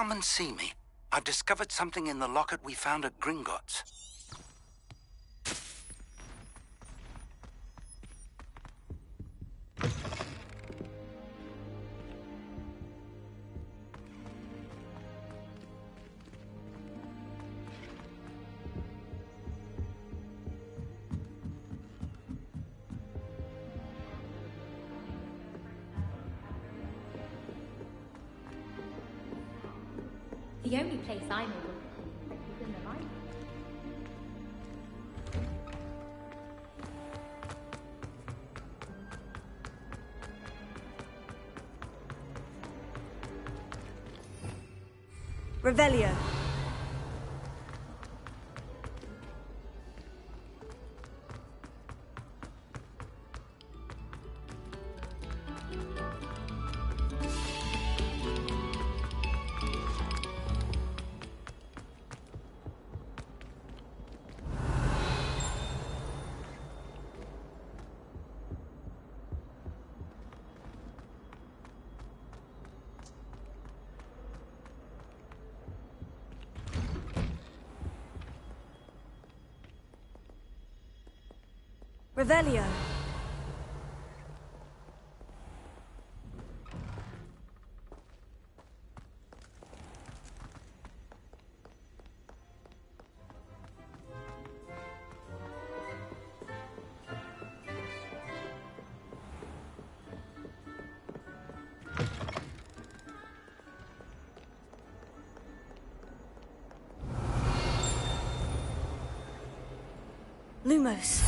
Come and see me. I've discovered something in the locket we found at Gringotts. The only place I know of is in the library. Revelio. Revelio. Lumos.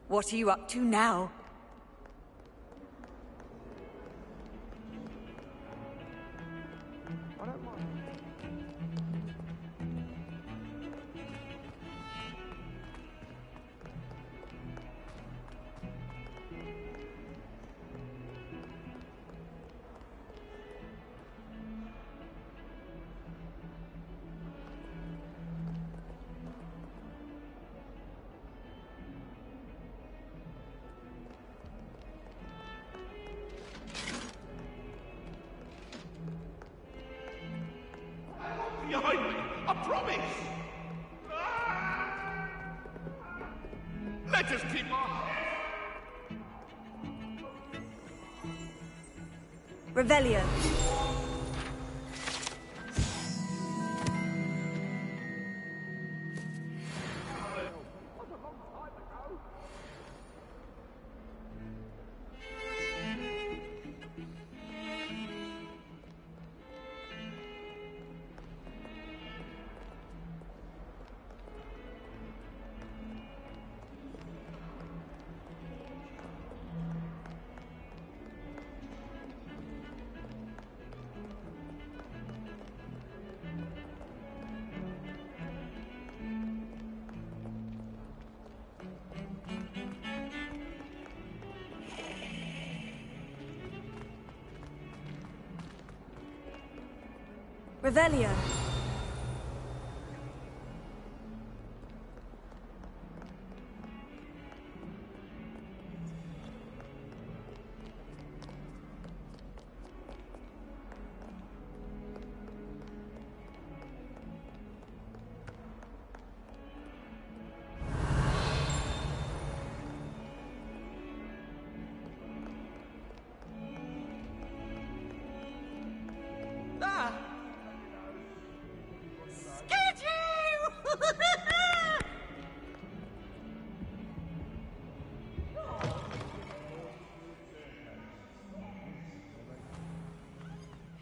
What are you up to now? Behind me! I promise! Let us keep our... Revelio. Revelio.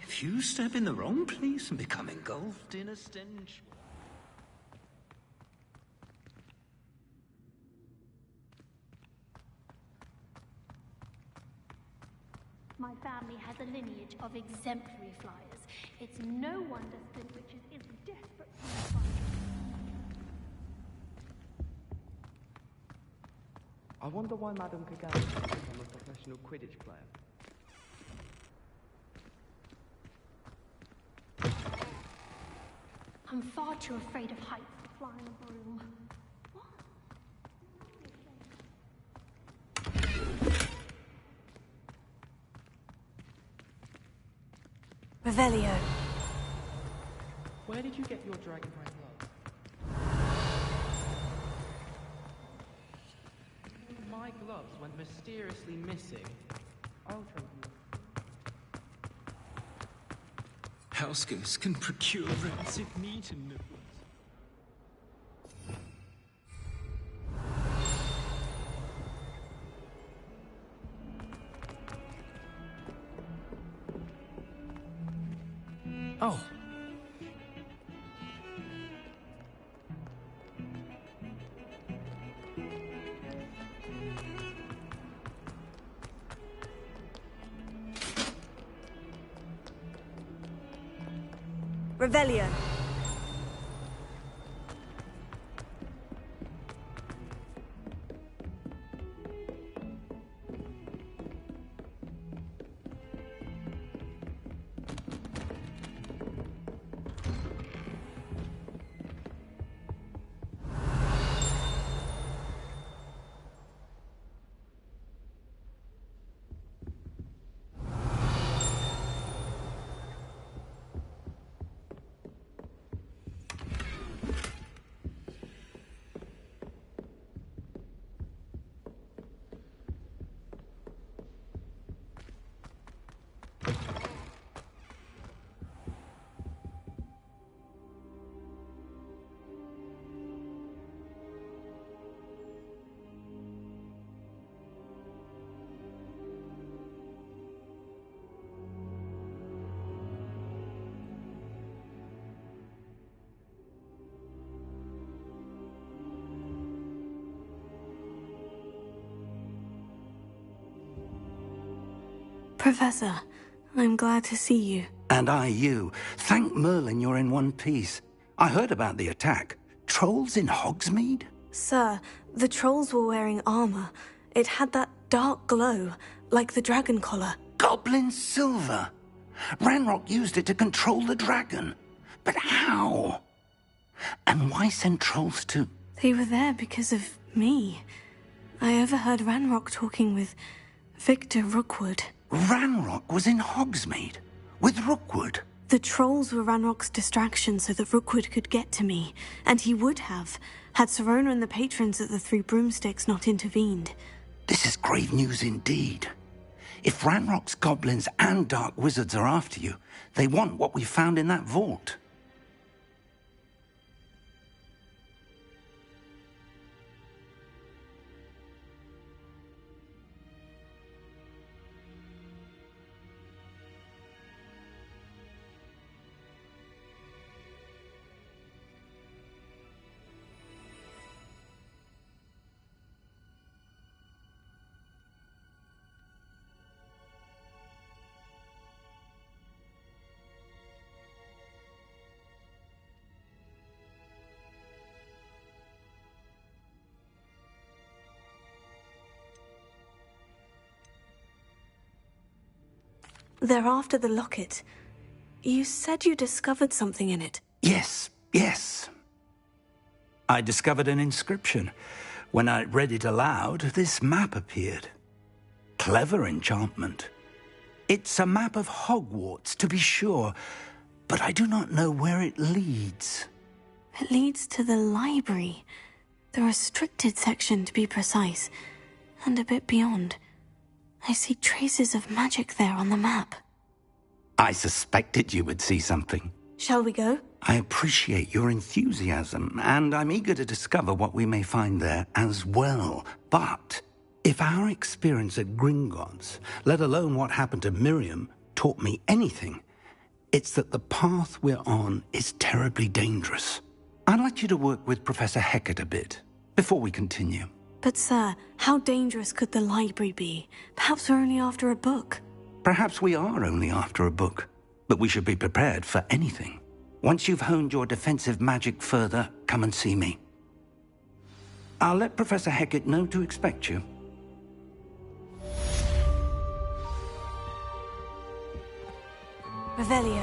If you step in the wrong place and become engulfed in a stench... My family has a lineage of exemplary flyers. It's no wonder Slim Witches is desperate for flyers. I wonder why Madame Kagami has become a professional Quidditch player. I'm far too afraid of heights to fly in a broom. Revelio. Where did you get your dragonhide glove? My gloves went mysteriously missing. I'll trade you. Housegoats can procure rancid meat in the woods. Oh. Revelio. Professor, I'm glad to see you. And I you. Thank Merlin you're in one piece. I heard about the attack. Trolls in Hogsmeade? Sir, the trolls were wearing armor. It had that dark glow, like the dragon collar. Goblin silver! Ranrock used it to control the dragon. But how? And why send trolls to... They were there because of me. I overheard Ranrock talking with Victor Rookwood. Ranrock was in Hogsmeade? With Rookwood? The trolls were Ranrock's distraction so that Rookwood could get to me. And he would have, had Sirona and the patrons at the Three Broomsticks not intervened. This is grave news indeed. If Ranrock's goblins and dark wizards are after you, they want what we found in that vault. They're after the locket. You said you discovered something in it. Yes. I discovered an inscription. When I read it aloud, this map appeared. Clever enchantment. It's a map of Hogwarts, to be sure, but I do not know where it leads. It leads to the library. The restricted section, to be precise. And a bit beyond. I see traces of magic there on the map. I suspected you would see something. Shall we go? I appreciate your enthusiasm, and I'm eager to discover what we may find there as well. But if our experience at Gringotts, let alone what happened to Miriam, taught me anything, it's that the path we're on is terribly dangerous. I'd like you to work with Professor Hecat a bit, before we continue. But sir, how dangerous could the library be? Perhaps we're only after a book. Perhaps we are only after a book, but we should be prepared for anything. Once you've honed your defensive magic further, come and see me. I'll let Professor Hecat know to expect you. Revelio.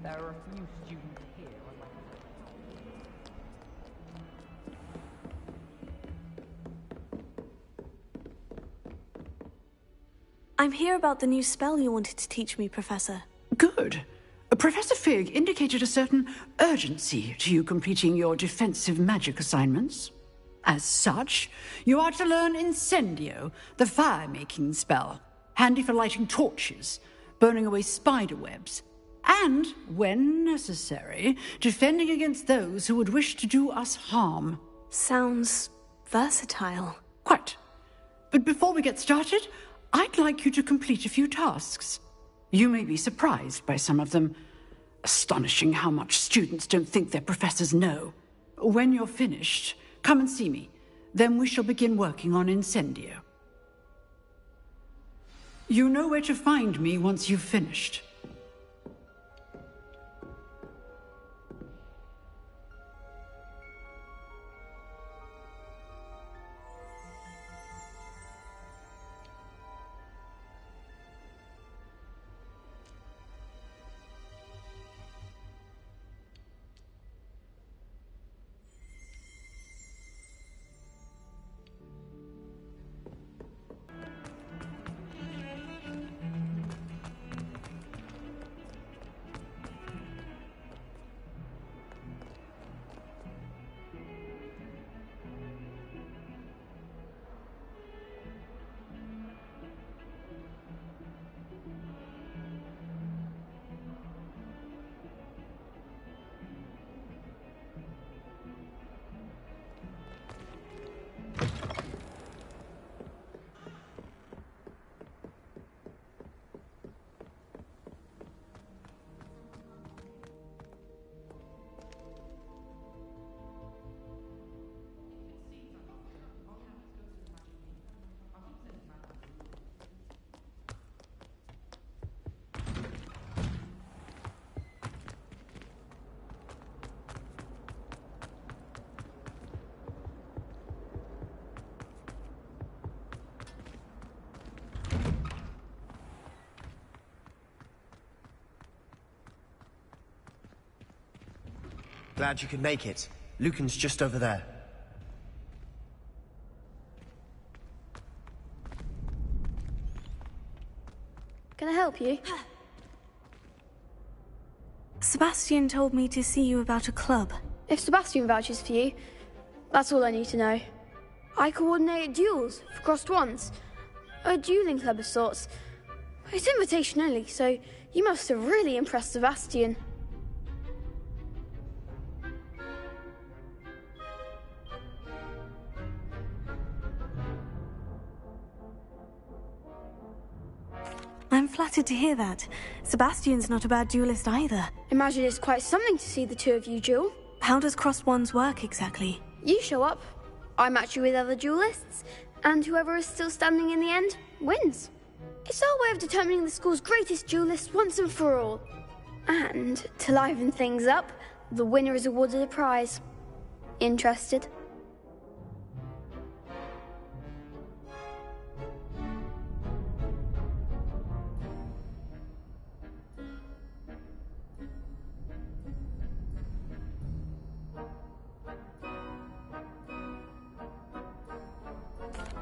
There are a few students here on my... I'm here about the new spell you wanted to teach me, Professor. Good. Professor Fig indicated a certain urgency to you completing your defensive magic assignments. As such, you are to learn Incendio, the fire-making spell, handy for lighting torches, burning away spider webs, and, when necessary, defending against those who would wish to do us harm. Sounds versatile. Quite. But before we get started, I'd like you to complete a few tasks. You may be surprised by some of them. Astonishing how much students don't think their professors know. When you're finished, come and see me. Then we shall begin working on Incendio. You know where to find me once you've finished. Glad you could make it. Lucan's just over there. Can I help you? Sebastian told me to see you about a club. If Sebastian vouches for you, that's all I need to know. I coordinate duels for crossed ones. A dueling club of sorts. It's invitation only, so you must have really impressed Sebastian. I'm flattered to hear that. Sebastian's not a bad duelist either. Imagine it's quite something to see the two of you duel. How does crossed wands work exactly? You show up, I match you with other duelists, and whoever is still standing in the end wins. It's our way of determining the school's greatest duelist once and for all. And to liven things up, the winner is awarded a prize. Interested?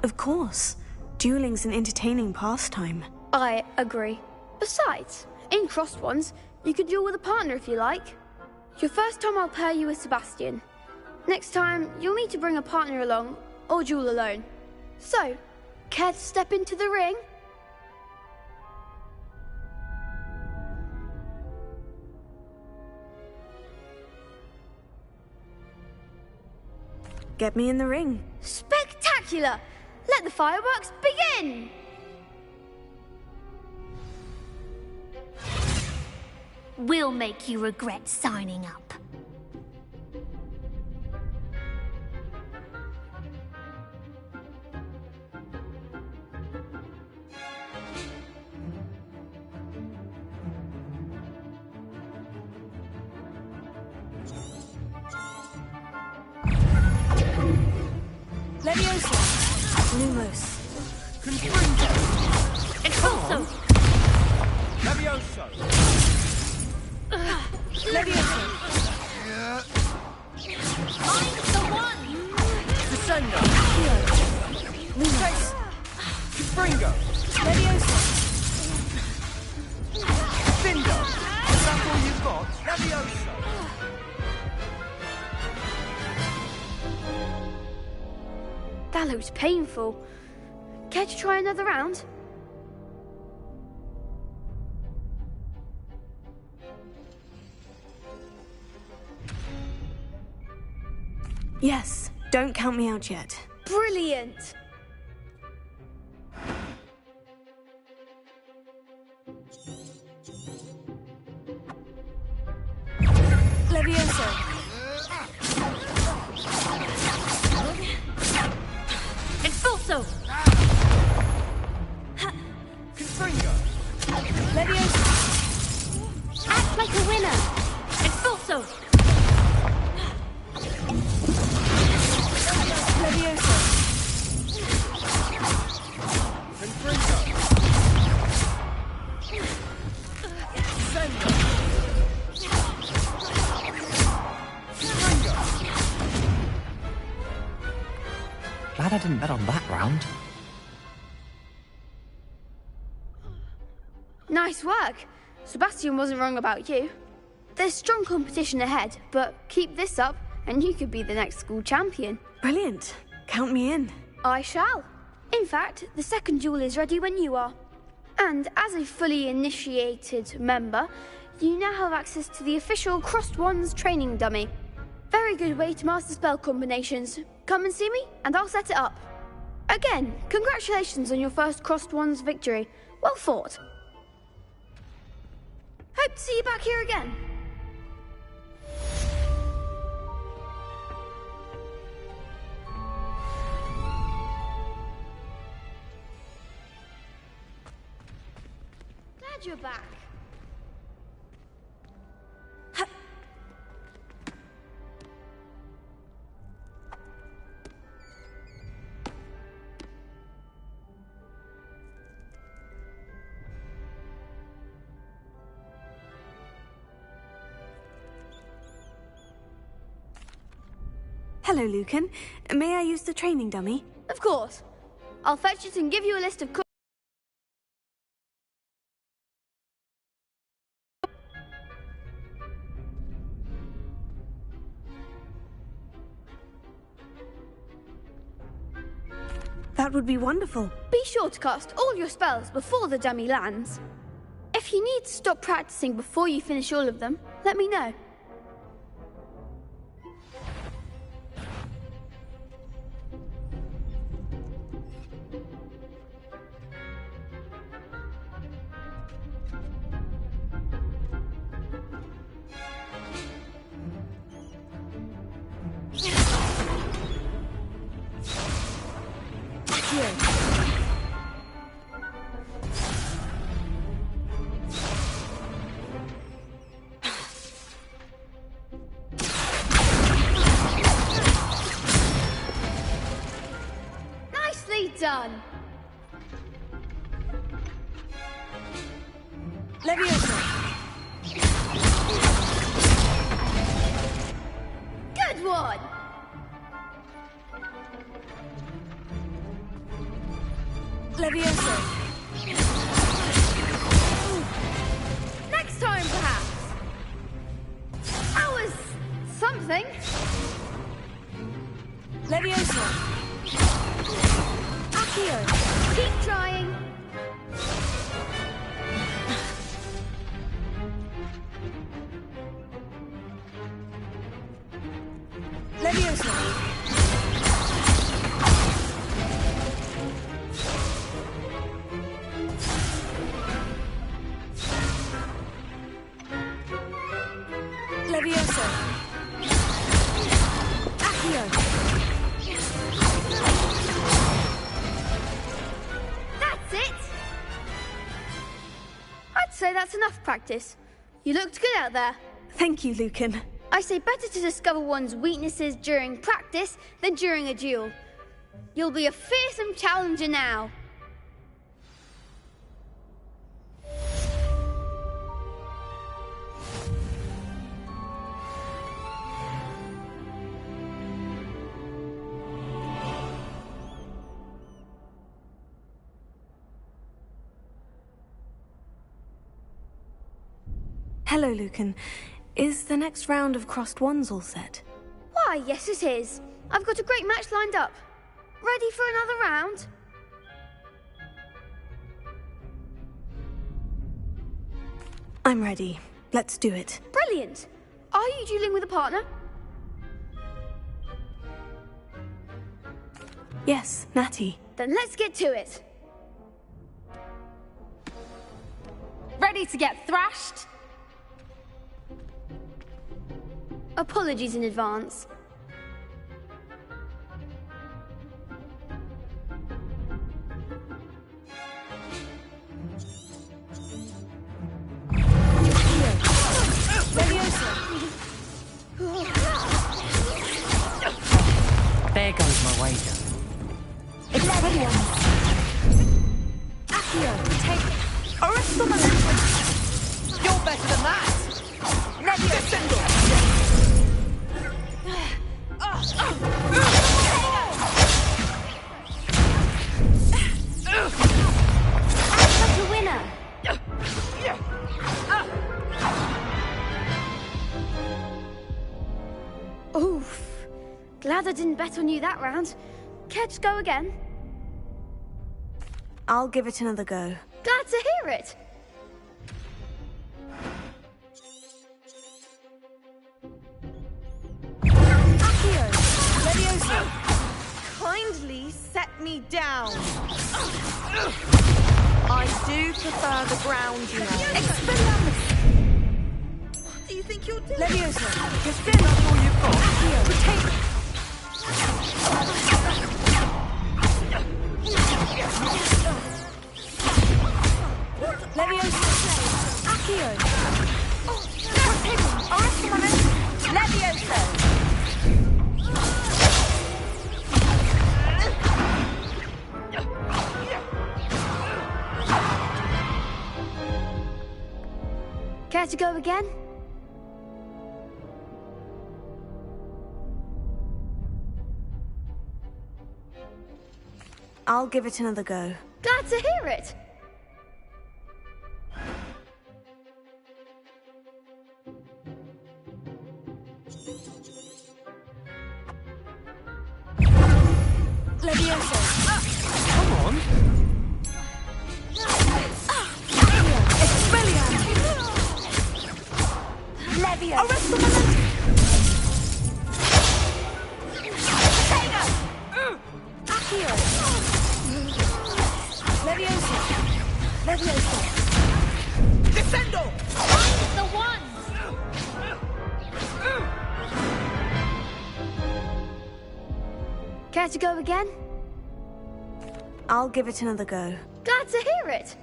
Of course. Dueling's an entertaining pastime. I agree. Besides, in crossed ones, you could duel with a partner if you like. Your first time I'll pair you with Sebastian. Next time, you'll need to bring a partner along, or duel alone. So, care to step into the ring? Get me in the ring. Spectacular! Let the fireworks begin! We'll make you regret signing up. Leviosa. Lumos. Confringo! Expulso! Levioso! Leviosa. Find the one! Descendo! Lumos. Confringo! Leviosa. Findo! Is that all you've got? Levioso! That looks painful. Care to try another round? Yes, don't count me out yet. Brilliant! Leviosa. Expulso! Confringo! Leviosa. Act like a winner! Expulso! Leviosa. Confringo! Descendo! Confringo! Glad I didn't bet on that round. Nice work. Sebastian wasn't wrong about you. There's strong competition ahead, but keep this up and you could be the next school champion. Brilliant. Count me in. I shall. In fact, the second duel is ready when you are. And as a fully initiated member, you now have access to the official Crossed Wands training dummy. Very good way to master spell combinations. Come and see me, and I'll set it up. Again, congratulations on your first Crossed Wands victory. Well fought. Hope to see you back here again. Glad you're back. Hello, Lucan. May I use the training dummy? Of course. I'll fetch it and give you a list of That would be wonderful. Be sure to cast all your spells before the dummy lands. If you need to stop practicing before you finish all of them, let me know. done. Leviosa. Good one. Leviosa. Next time, perhaps. That was something. Leviosa. Akio, keep trying. Leviosa. Leviosa. Akio. That's it. I'd say that's enough practice. You looked good out there. Thank you, Lucan. I say better to discover one's weaknesses during practice than during a duel. You'll be a fearsome challenger now. Hello, Lucan. Is the next round of crossed ones all set? Why, yes it is. I've got a great match lined up. Ready for another round? I'm ready. Let's do it. Brilliant. Are you dueling with a partner? Yes, Natty. Then let's get to it. Ready to get thrashed? Apologies in advance. There goes my wager. Expelliarmus. Accio, take it. You're better than that! Descendo! Act like a winner! Oof. Glad I didn't bet on you that round. Care to go again? I'll give it another go. Glad to hear it. Accio, Leviosa. Kindly set me down. I do prefer the ground, you know. Expelliarmus. What do you think you're doing? Leviosa. That's all you've got. Accio, take it. Leviosa. Accio. Arrest him on it. Leviosa. Care to go again? I'll give it another go. Glad to hear it. Leviosa. Come on! Expelliarmus. Leviosa. Arrest the momentum. Accio. Leviosa. Leviosa. Descendo! Find the one! Care to go again? I'll give it another go. Glad to hear it.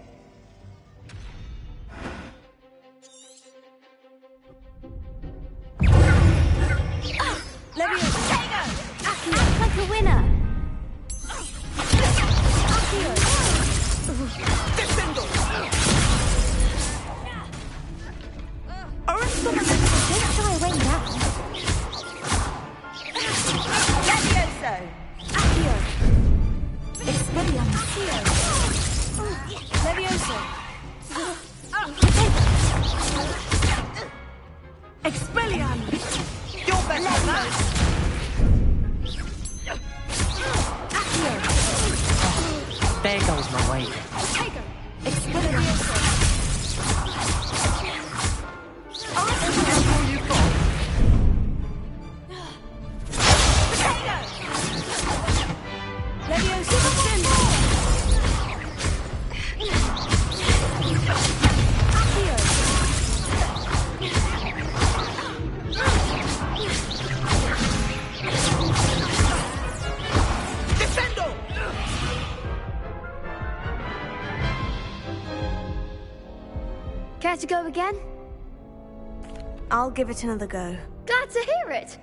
Leviosa. Act like a winner. Descendo! Don't shy away now. Levioso! Accio! Expelliarmus! Levioso! Expelliarmus! You're better than that! Accio! There goes my wager. Expelliarmus! Care to go again? I'll give it another go. Glad to hear it.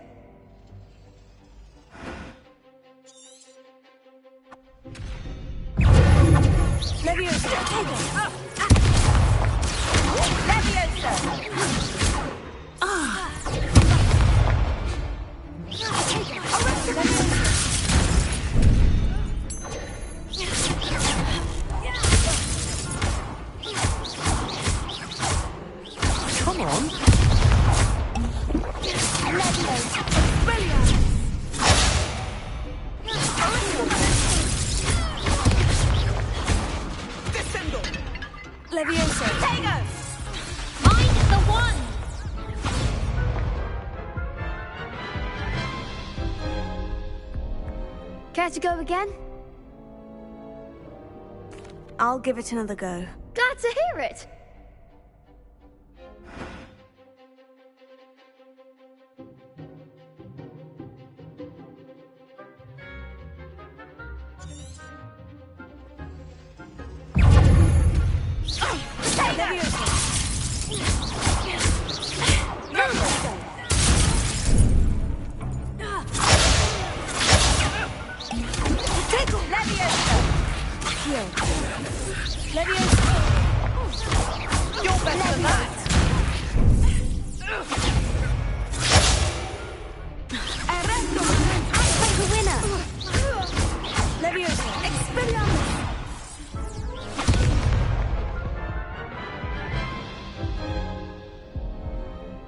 Levioso! Levioso! Come on. Levioso! Tego! Mind the one! Care to go again? I'll give it another go. Glad to hear it.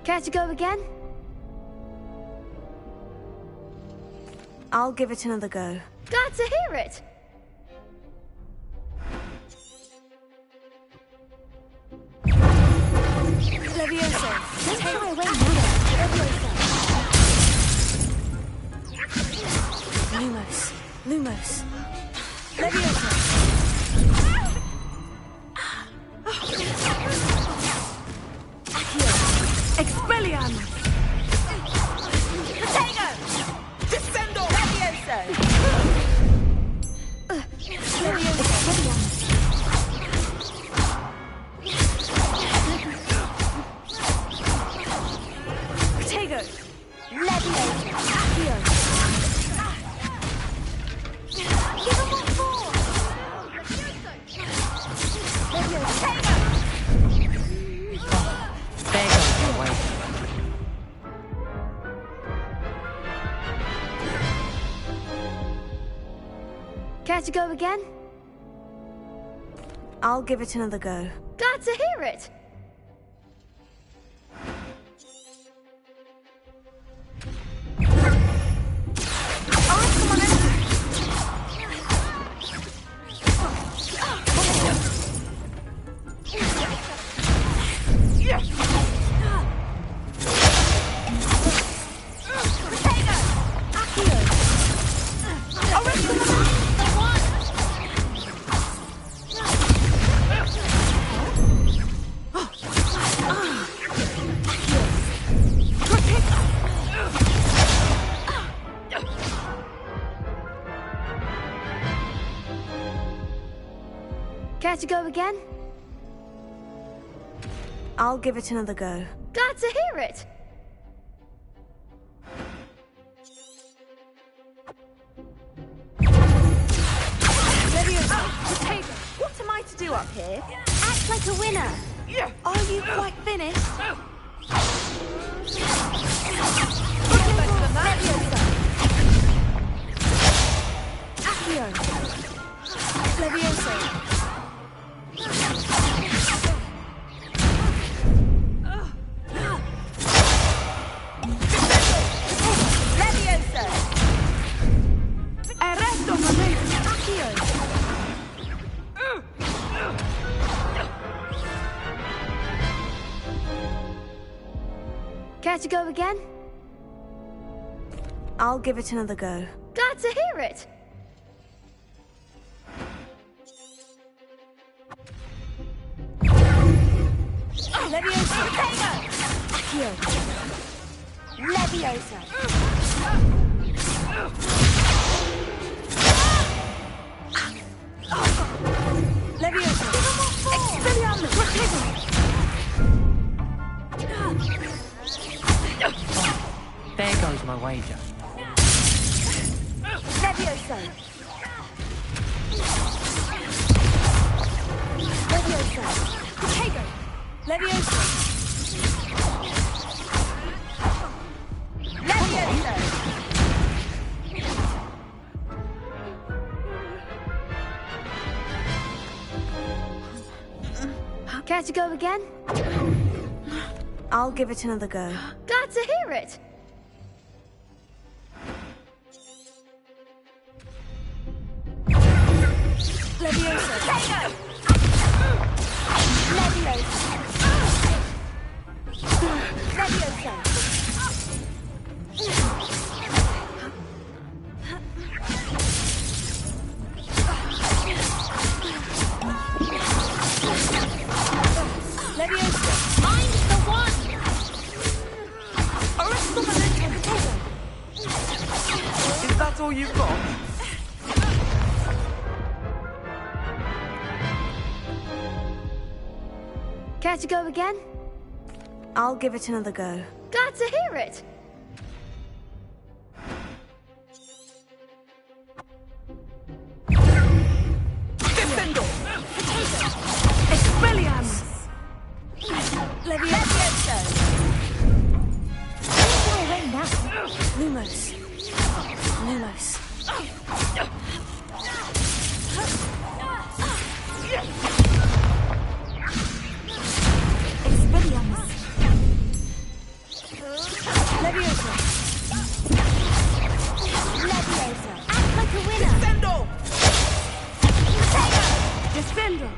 Care to go again? I'll give it another go. Glad to hear it. Levioso! Don't shy away now! Lumos. Lumos. Levioso! Expelliarmus! Potato! Descendo! Levioso! Levioso! Potato! Levioso! Accio! Give him one more! Levioso! Potato! There goes my wager. Care to go again? I'll give it another go. Glad to hear it. Care to go again? I'll give it another go. Glad to hear it. Levioso! to do up here? Act like a winner. Are you quite finished? Accio. Levioso. Levioso. Arresto momento. Accio. Care to go again? I'll give it another go. Glad to hear it. Levioso. Accio. Levioso. Levioso. Expelliarmus. There goes my wager. Levioso. Levioso. Potato. Levioso. Levioso. Care to go again? I'll give it another go. Glad to hear it. Levioso. Potato. Levioso. Levioso. Levioso. Find the one. Arresto momento. Potato. Is that all you've got? Care to go again? I'll give it another go. Glad to hear it. Defendo. Potato. Expelliarmus. Levioso. Go away now. Lumos. Lumos. Expelliarmus. Levioso. Levioso. Act like a winner. Defendo. Potato. Defendo.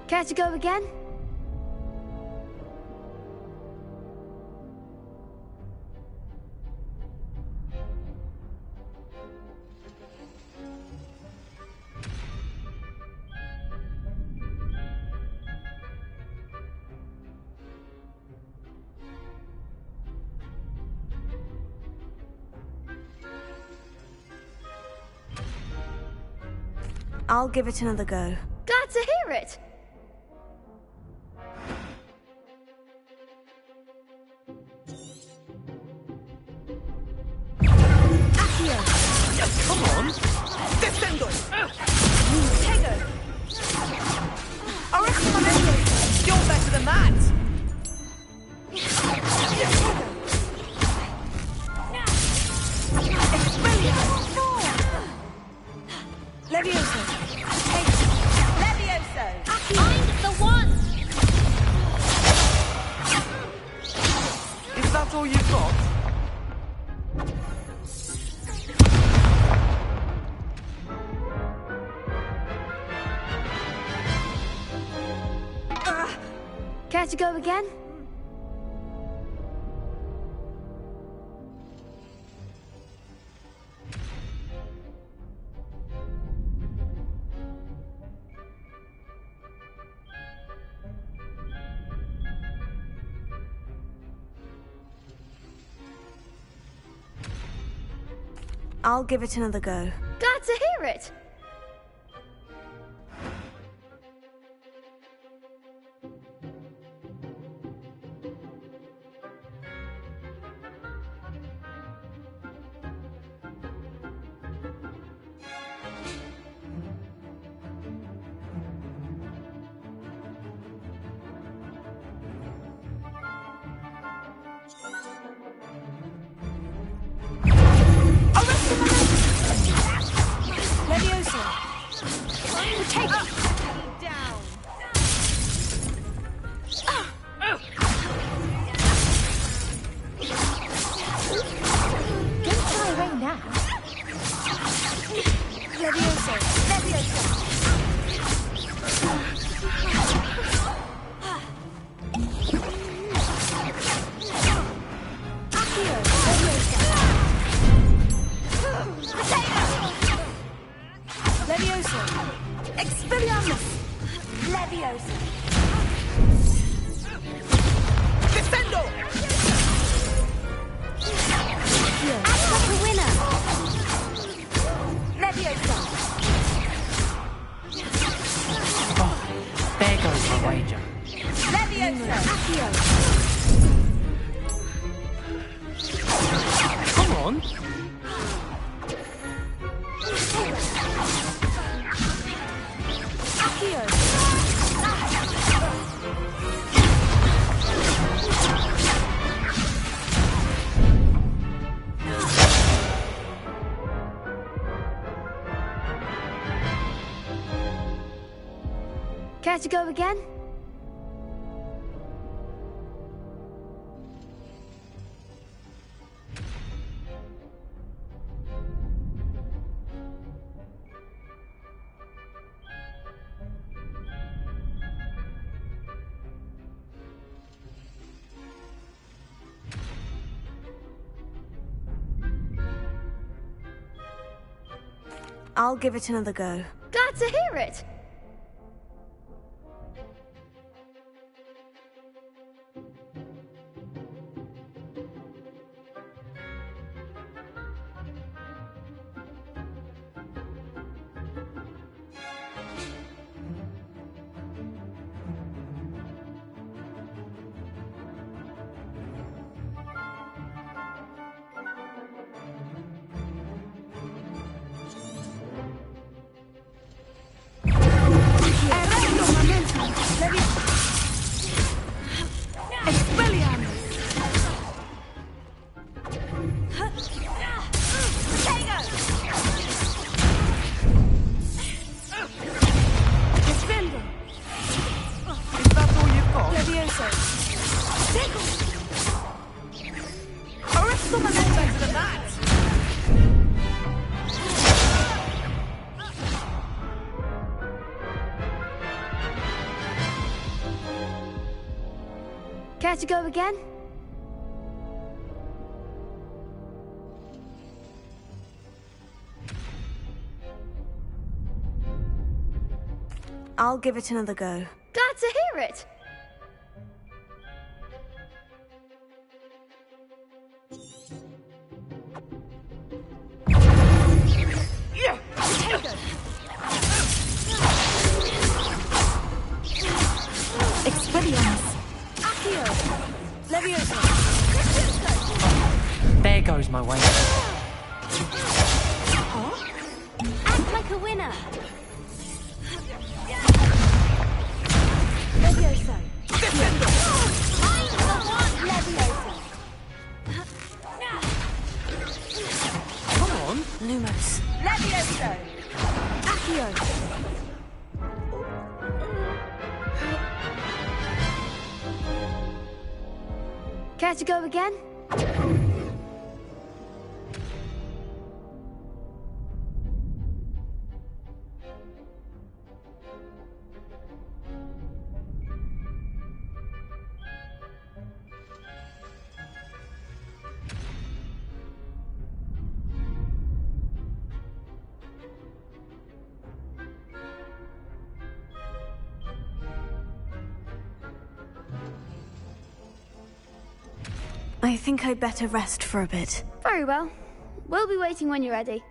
Care to go again? I'll give it another go. Glad to hear it. Accio. Come on! Defendo! Tego. Arresto momento. You're better than that! Expelliarmus. Levioso. Levioso. Find the one. Is that all you've got? Care to go again? I'll give it another go. Glad to hear it. Levioso! Levioso! Accio! Levioso! Levioso! Expelliarmus! Levioso! Defendo! Act like a winner! Levioso! Oh, there goes my wager. Levioso! Accio! Come on. Accio! Care to go again? I'll give it another go. Glad to hear it. Care to go again? I'll give it another go. Glad to hear it. Expelliarmus! Accio! Levioso! There goes my wager. Huh? Act like a winner! Levioso! Defendo! I'm the one! Levioso! Come on. Lumos. Levioso! Accio! Care to go again? I think I'd better rest for a bit. Very well. We'll be waiting when you're ready.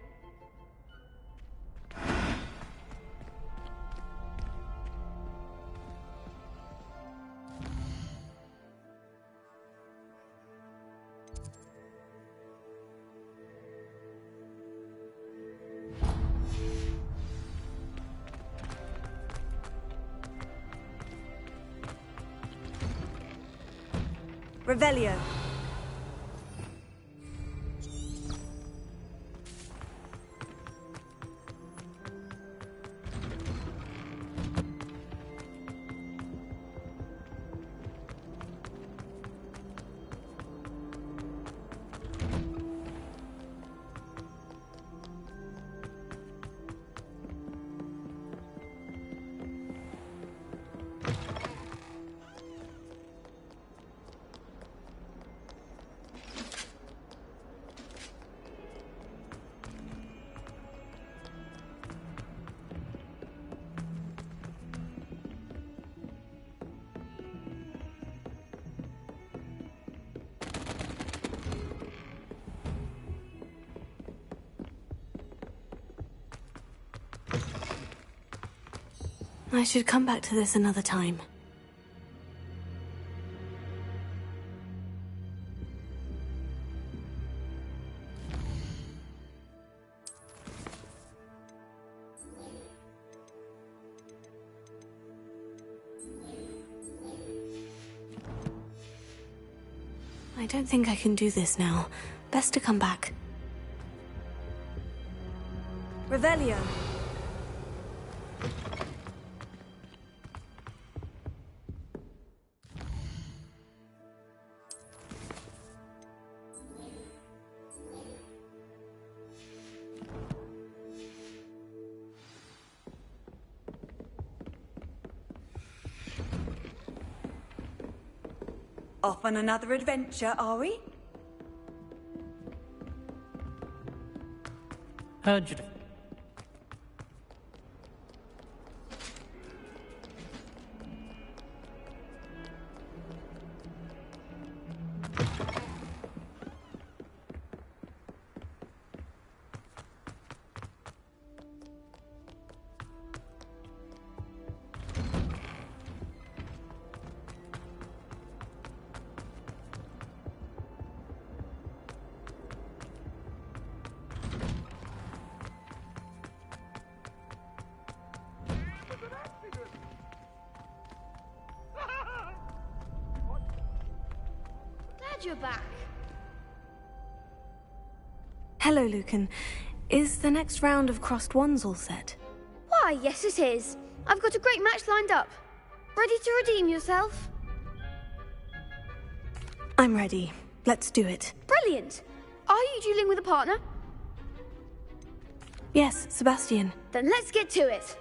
Revelio. I should come back to this another time. I don't think I can do this now. Best to come back. Revelio. Off on another adventure, are we? Heard you. You're back. Hello, Lucan. Is the next round of Crossed Ones all set? Why, yes it is. I've got a great match lined up. Ready to redeem yourself? I'm ready. Let's do it. Brilliant. Are you dueling with a partner? Yes, Sebastian. Then let's get to it.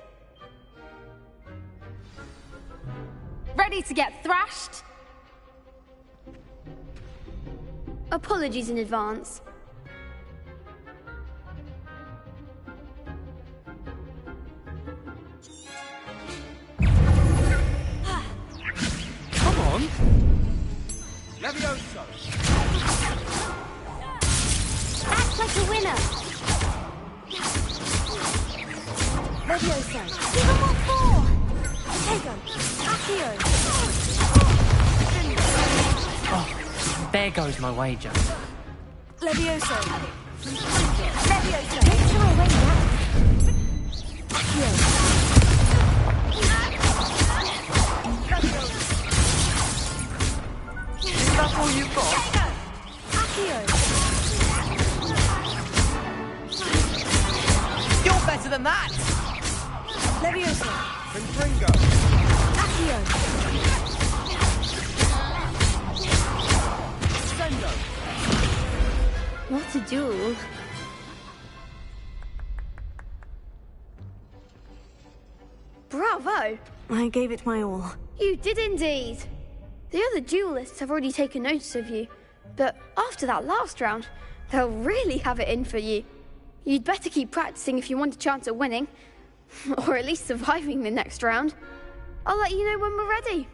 Ready to get thrashed? Apologies in advance. Come on! Levioso! Act like a winner! Levioso. Give him what for! Tego. Akio. Oh, there goes my wager. Levioso. Levioso. Take her away now. Akio. That's all you've got? Akio. You're better than that! Levioso. Confringo. Akio. Sendo. What a duel. Bravo! I gave it my all. You did indeed. The other duelists have already taken notice of you, but after that last round, they'll really have it in for you. You'd better keep practicing if you want a chance at winning, or at least surviving the next round. I'll let you know when we're ready.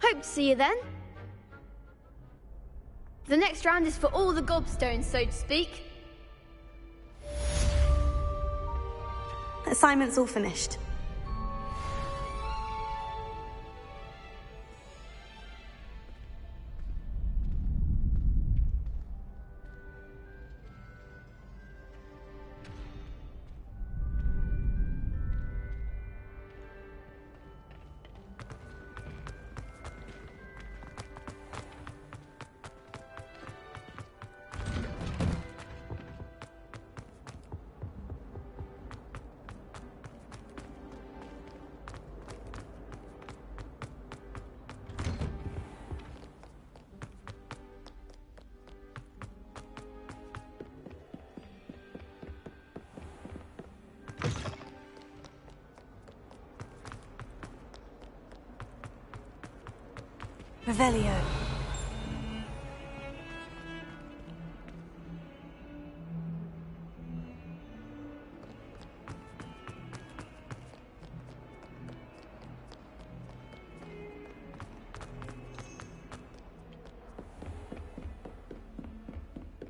Hope to see you then. The next round is for all the gobstones, so to speak. Assignment's all finished. Revelio.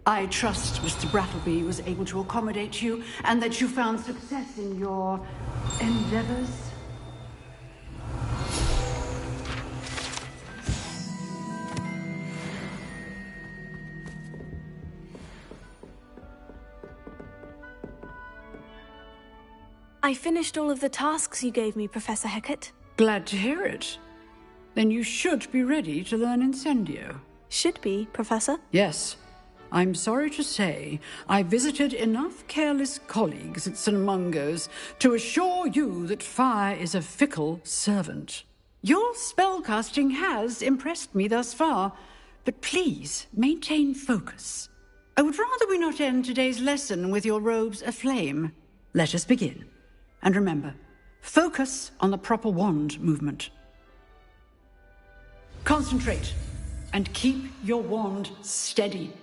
I trust Mr. Brattleby was able to accommodate you and that you found success in your endeavors. I finished all of the tasks you gave me, Professor Hecat. Glad to hear it. Then you should be ready to learn Incendio. Should be, Professor? Yes. I'm sorry to say I visited enough careless colleagues at St. Mungo's to assure you that fire is a fickle servant. Your spellcasting has impressed me thus far, but please maintain focus. I would rather we not end today's lesson with your robes aflame. Let us begin. And remember, focus on the proper wand movement. Concentrate and keep your wand steady.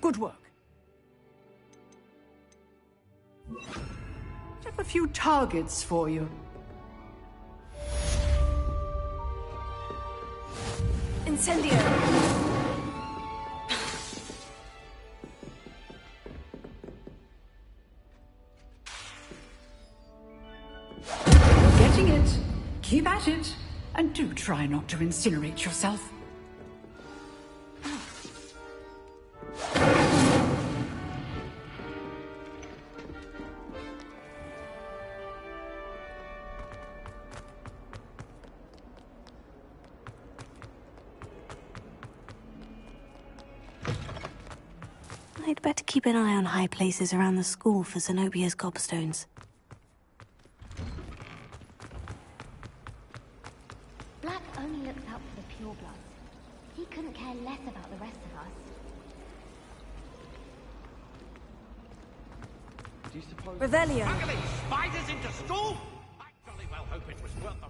Good work. I have a few targets for you. Incendio! You're getting it. Keep at it. And do try not to incinerate yourself. I'd better keep an eye on high places around the school for Zenobia's gobstones. Black only looks out for the purebloods. He couldn't care less about the rest of us. Do you suppose... Revelio! Smuggling spiders into school? I jolly well hope it was worth the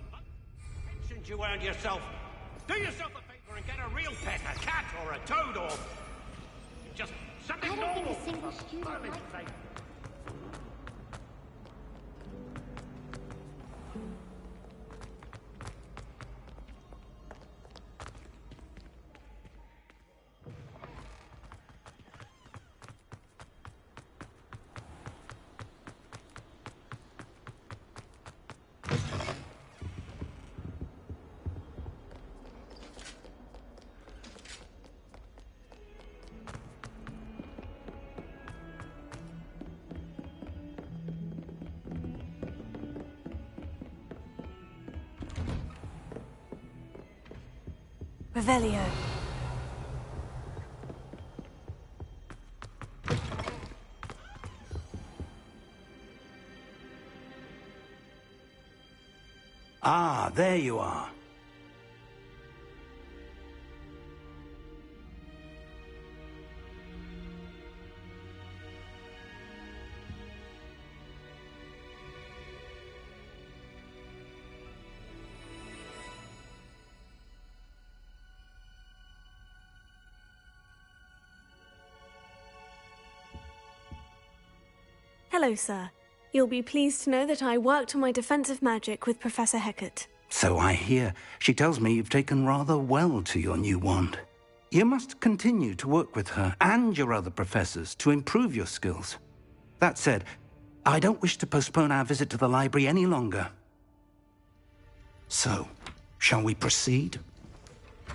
pension you earned yourself. Do yourself a favor and get a real pet, a cat or a toad or... just something normal. I don't think a single student likes it. Revelio. Ah, there you are. Hello, sir. You'll be pleased to know that I worked on my defensive magic with Professor Hecat. So I hear. She tells me you've taken rather well to your new wand. You must continue to work with her and your other professors to improve your skills. That said, I don't wish to postpone our visit to the library any longer. So, shall we proceed?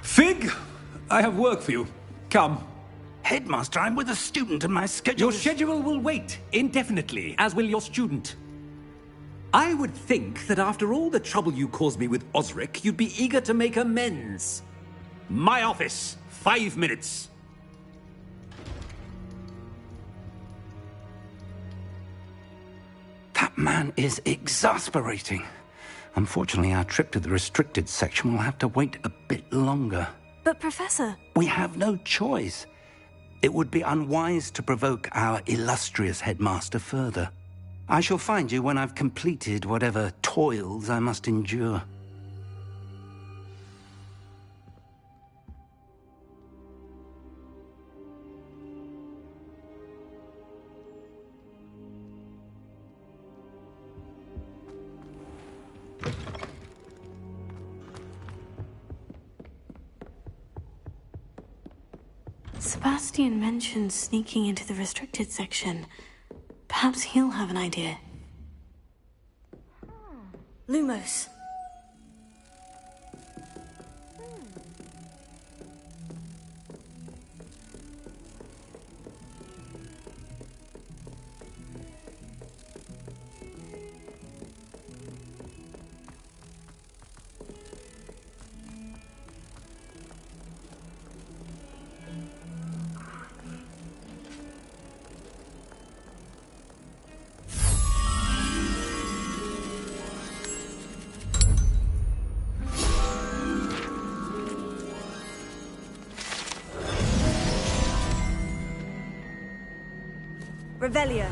Fig, I have work for you. Come. Headmaster, I'm with a student and my schedule... Your schedule will wait indefinitely, as will your student. I would think that after all the trouble you caused me with Osric, you'd be eager to make amends. My office, 5 minutes. That man is exasperating. Unfortunately, our trip to the restricted section will have to wait a bit longer. But, Professor... We have no choice. It would be unwise to provoke our illustrious headmaster further. I shall find you when I've completed whatever toils I must endure. Sebastian mentioned sneaking into the restricted section. Perhaps he'll have an idea. Lumos. Revelio.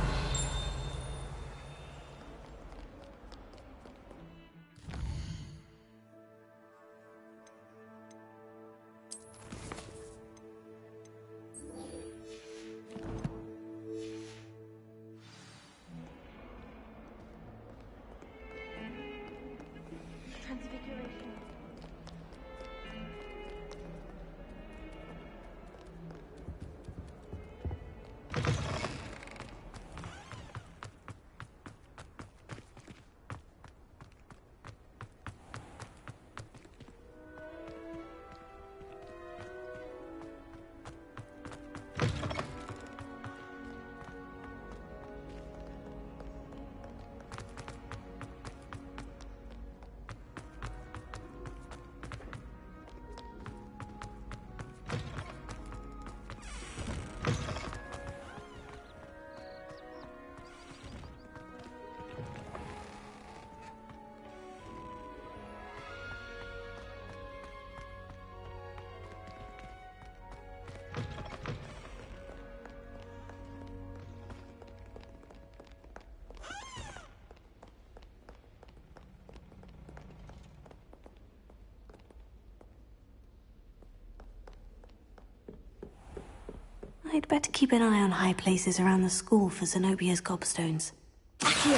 I'd better keep an eye on high places around the school for Zenobia's gobstones. Accio.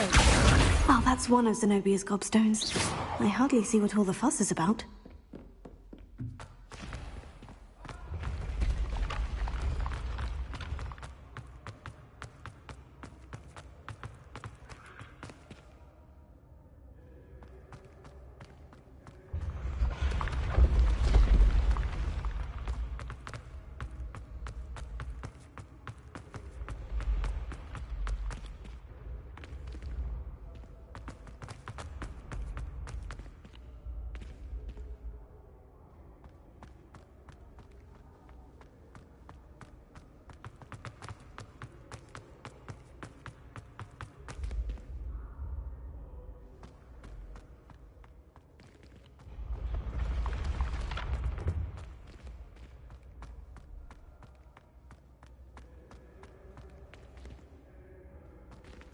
Oh, that's one of Zenobia's gobstones. I hardly see what all the fuss is about.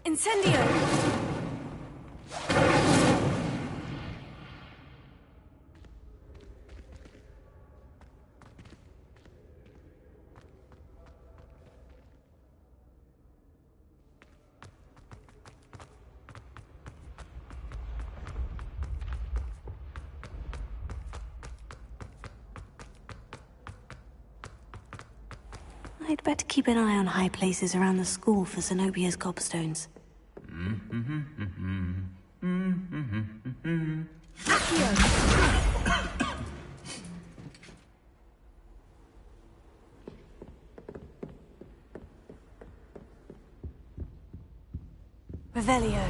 Incendio! I'd better keep an eye on high places around the school for Zenobia's gobstones. Revelio.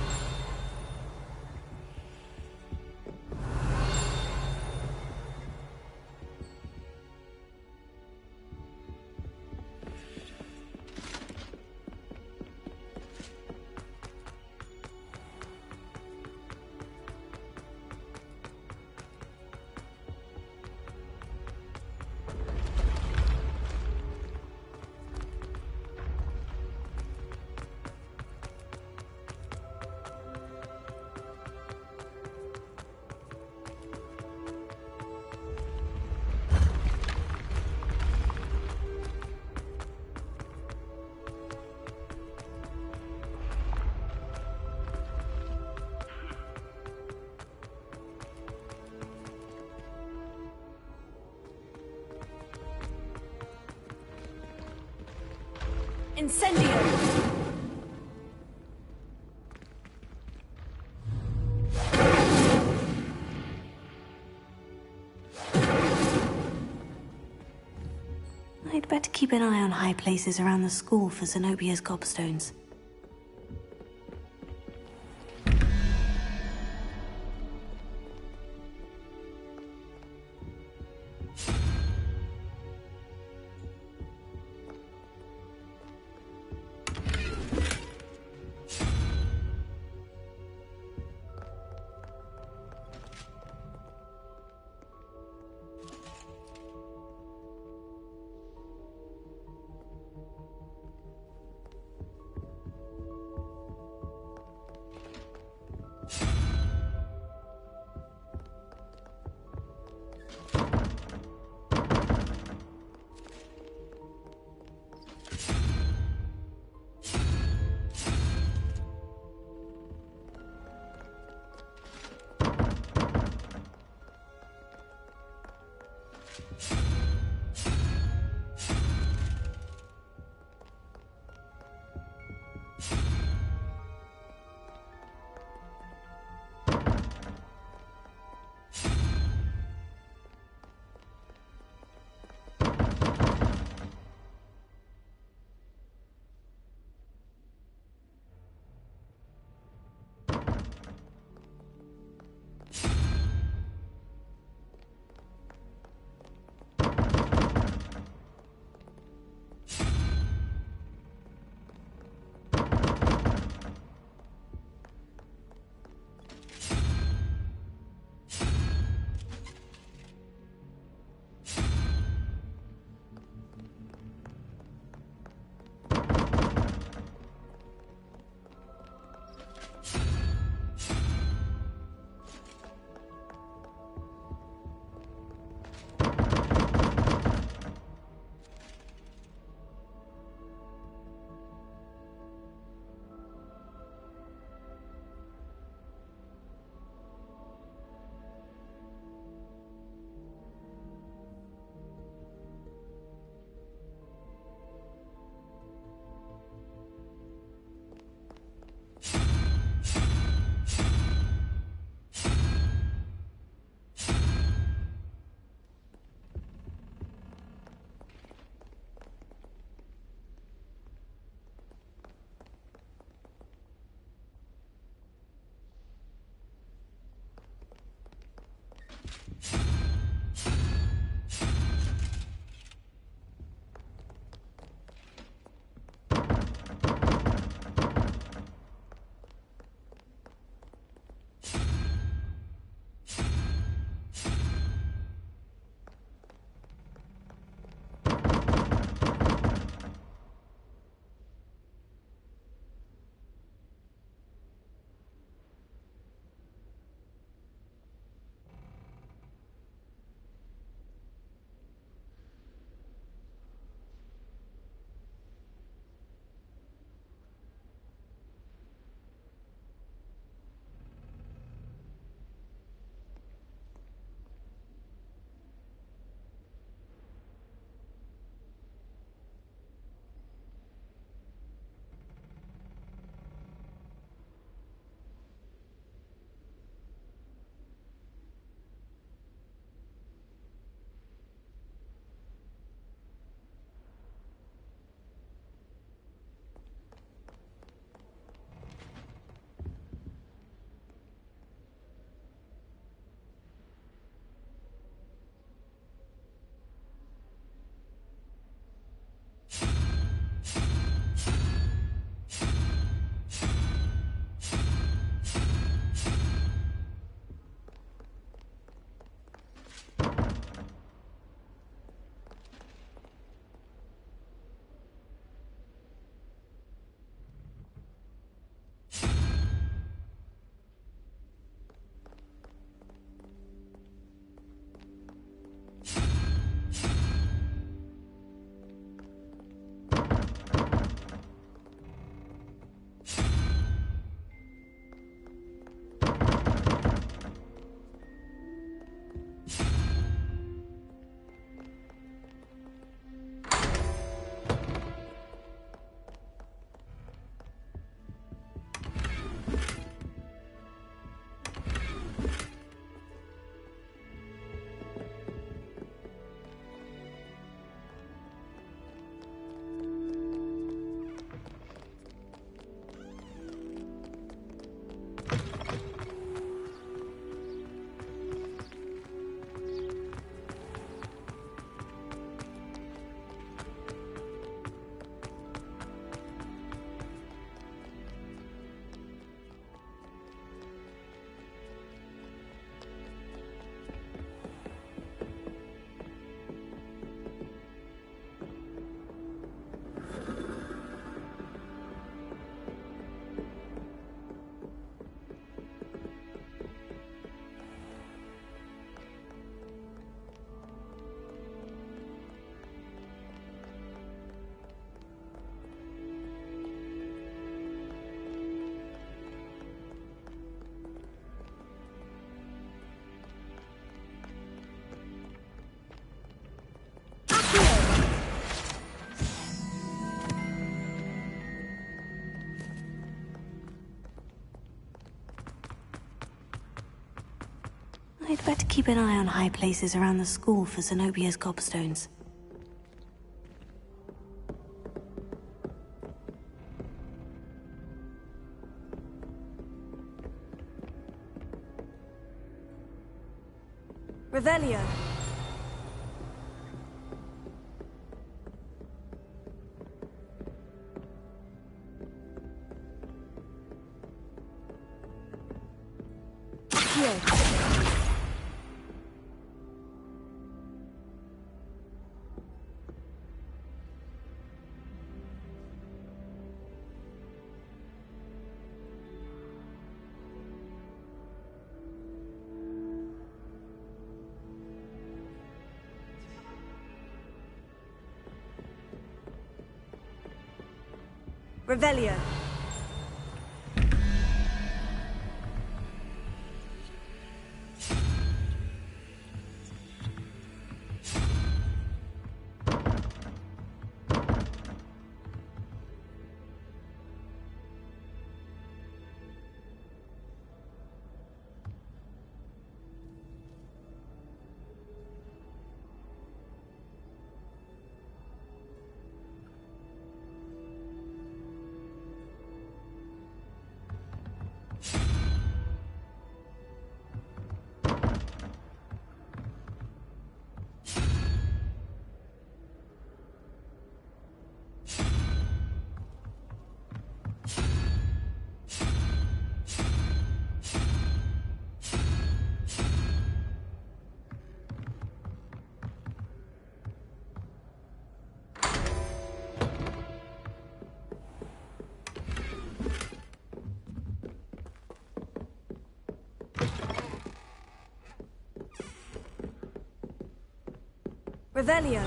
Incendio! I'd better keep an eye on high places around the school for Zenobia's gobstones. I'd better keep an eye on high places around the school for Zenobia's gobstones. Revelio. Revelio. Revelio.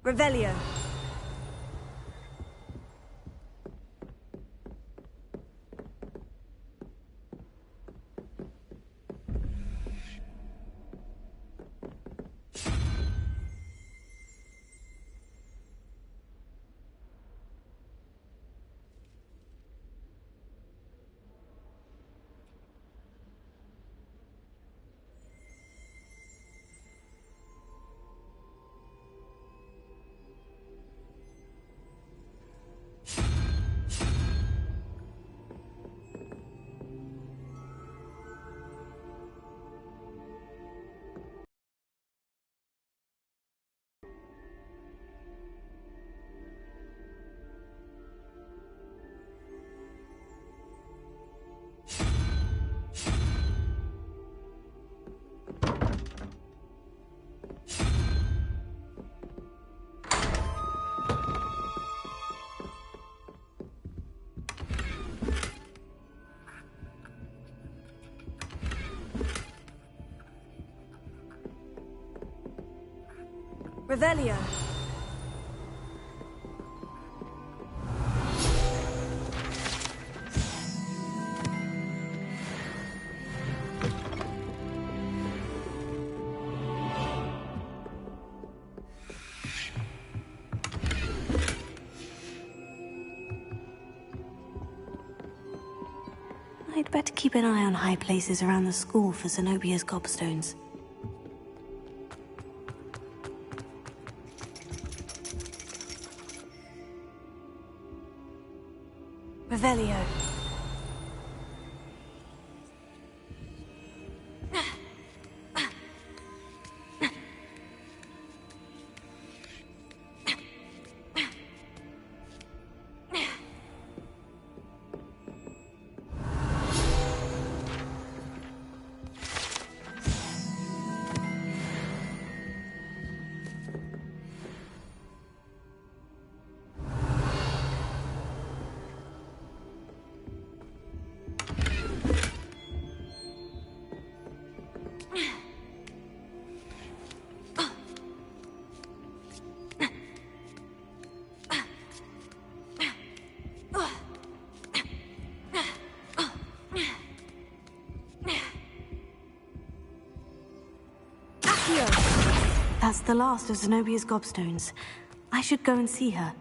Revelio. Revelio. I'd better keep an eye on high places around the school for Zenobia's gobstones. Revelio. That's the last of Zenobia's gobstones. I should go and see her.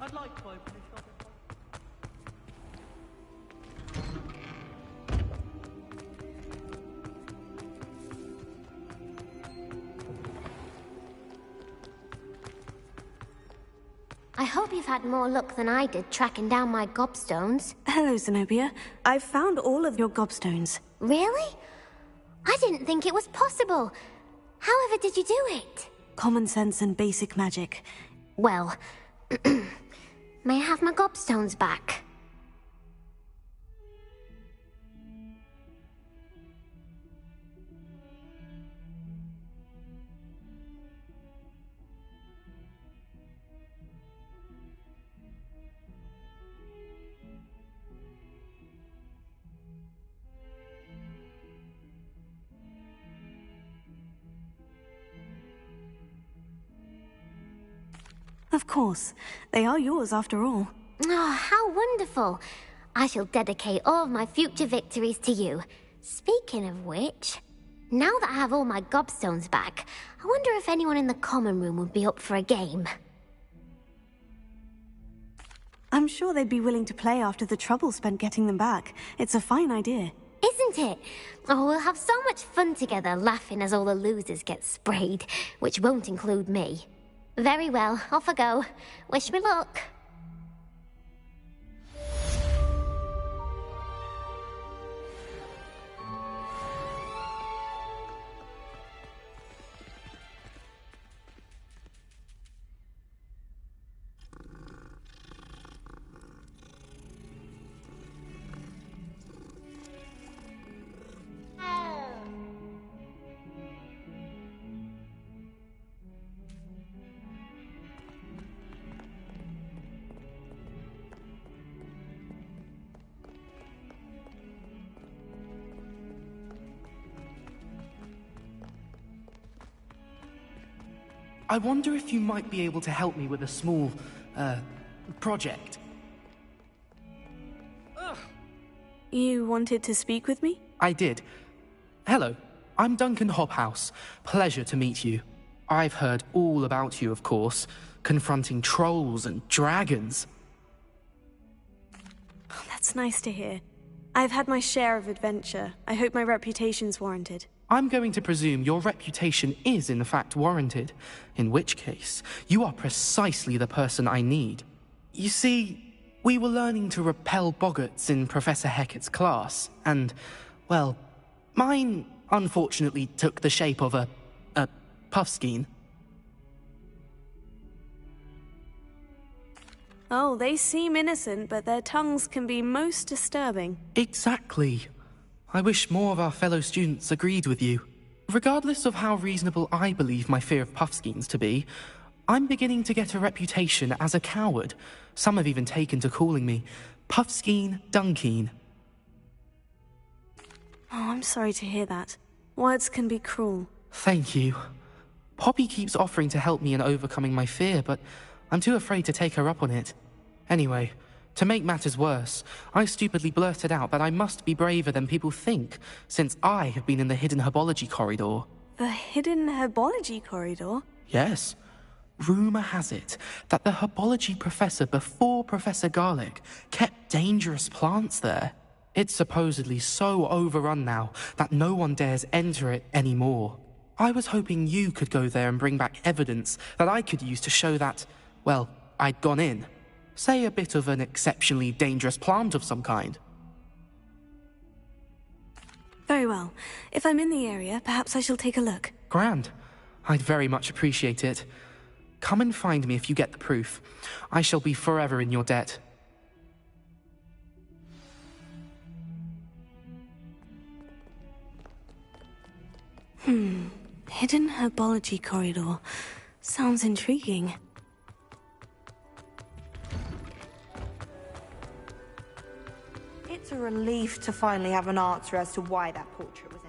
I'd like to open this up. I hope you've had more luck than I did tracking down my gobstones. Hello, Zenobia. I've found all of your gobstones. Really? I didn't think it was possible. However did you do it? Common sense and basic magic. Well, may I have my gobstones back? Of course. They are yours after all. Oh, how wonderful. I shall dedicate all of my future victories to you. Speaking of which, now that I have all my gobstones back, I wonder if anyone in the common room would be up for a game. I'm sure they'd be willing to play after the trouble spent getting them back. It's a fine idea. Isn't it? Oh, we'll have so much fun together, laughing as all the losers get sprayed, which won't include me. Very well, off I go. Wish me luck. I wonder if you might be able to help me with a small, project. You wanted to speak with me? I did. Hello, I'm Duncan Hobhouse. Pleasure to meet you. I've heard all about you, of course, confronting trolls and dragons. Oh, that's nice to hear. I've had my share of adventure. I hope my reputation's warranted. I'm going to presume your reputation is in fact warranted, in which case, you are precisely the person I need. You see, we were learning to repel boggarts in Professor Hecat's class, and, well, mine unfortunately took the shape of a puffskein. Oh, they seem innocent, but their tongues can be most disturbing. Exactly. I wish more of our fellow students agreed with you. Regardless of how reasonable I believe my fear of puffskeins to be, I'm beginning to get a reputation as a coward. Some have even taken to calling me Puffskein Dunkeen. Oh, I'm sorry to hear that. Words can be cruel. Thank you. Poppy keeps offering to help me in overcoming my fear, but I'm too afraid to take her up on it. Anyway, to make matters worse, I stupidly blurted out that I must be braver than people think, since I have been in the hidden herbology corridor. The hidden herbology corridor? Yes. Rumour has it that the herbology professor before Professor Garlic kept dangerous plants there. It's supposedly so overrun now that no one dares enter it anymore. I was hoping you could go there and bring back evidence that I could use to show that, well, I'd gone in. Say a bit of an exceptionally dangerous plant of some kind. Very well. If I'm in the area, perhaps I shall take a look. Grand. I'd very much appreciate it. Come and find me if you get the proof. I shall be forever in your debt. Hidden herbology corridor. Sounds intriguing. It's a relief to finally have an answer as to why that portrait was empty.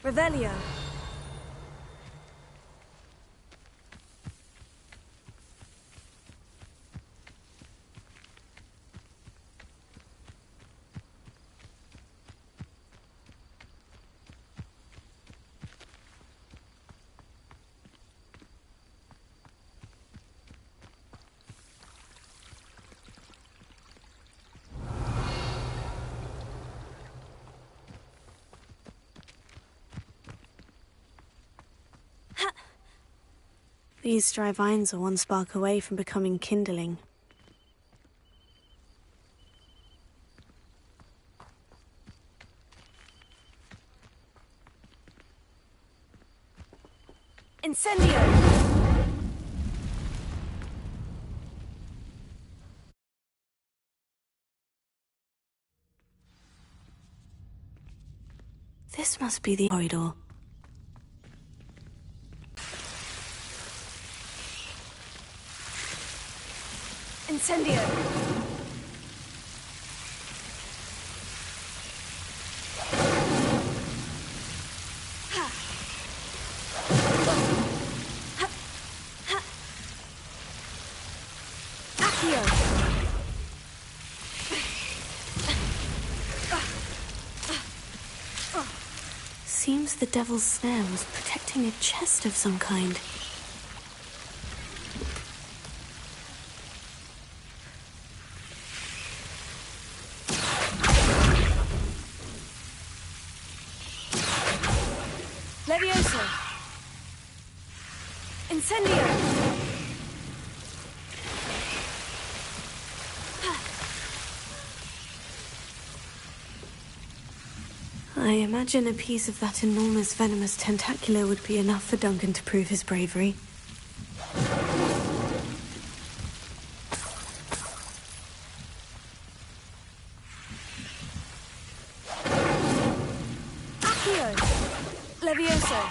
Revelio. These dry vines are one spark away from becoming kindling. Incendio! This must be the corridor. Incendio! Seems the devil's snare was protecting a chest of some kind. Levioso! Incendio! I imagine a piece of that enormous venomous tentacular would be enough for Duncan to prove his bravery. Accio! Levioso!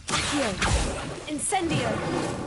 Accio! Incendio!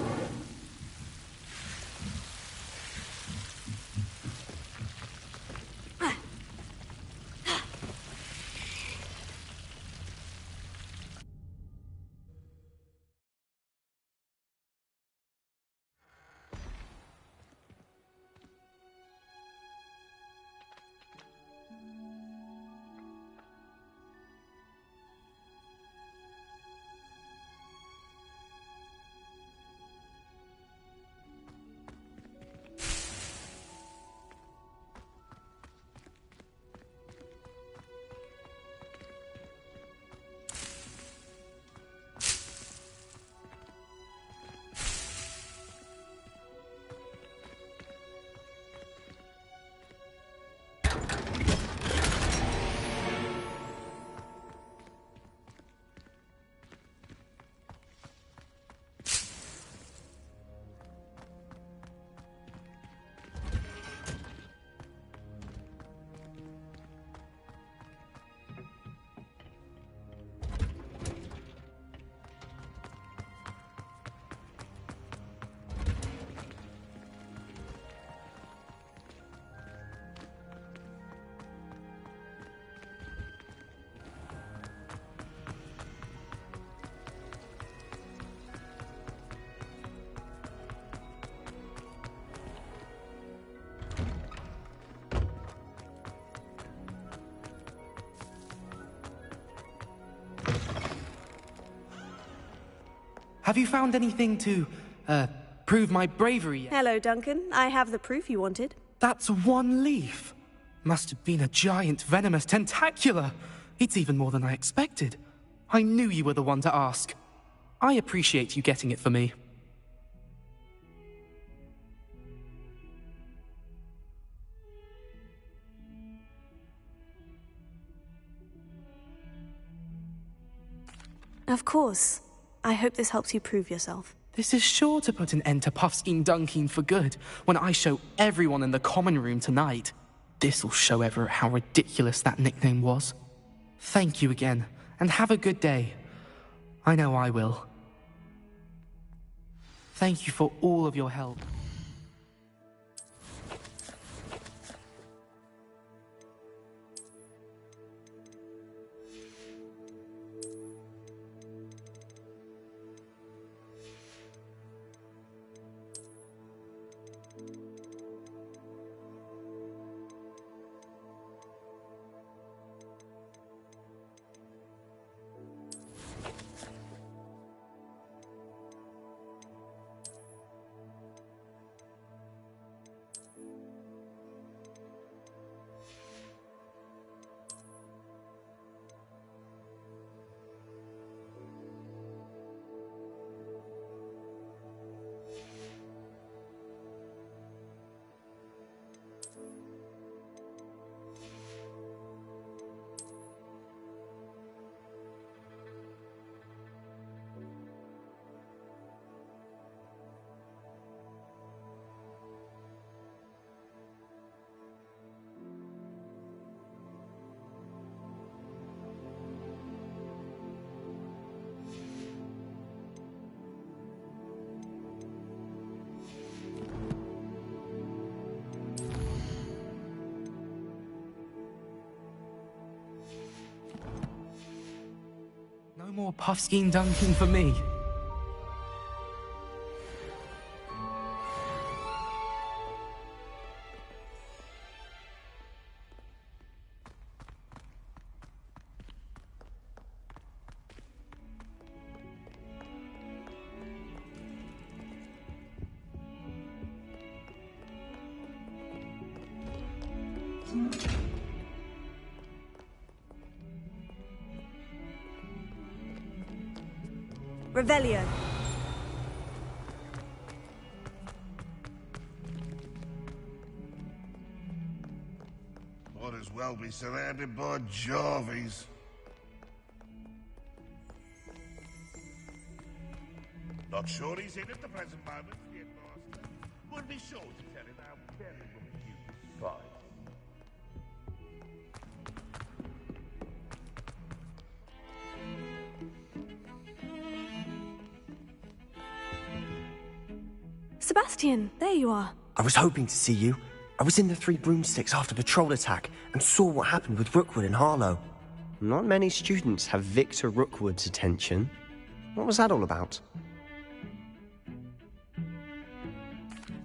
Have you found anything to, prove my bravery yet? Hello, Duncan. I have the proof you wanted. That's one leaf. Must have been a giant venomous tentacula. It's even more than I expected. I knew you were the one to ask. I appreciate you getting it for me. Of course. I hope this helps you prove yourself. This is sure to put an end to Puffskein Dunking for good when I show everyone in the common room tonight. This'll show Everett how ridiculous that nickname was. Thank you again, and have a good day. I know I will. Thank you for all of your help. No more Puffskein Dunking for me. Revelio. Might as well be surrounded by Jarvies. Not sure he's in at the present moment, the headmaster. Would be sure to tell him how very refused to fight. Sebastian, there you are. I was hoping to see you. I was in the Three Broomsticks after the troll attack and saw what happened with Rookwood and Harlow. Not many students have Victor Rookwood's attention. What was that all about?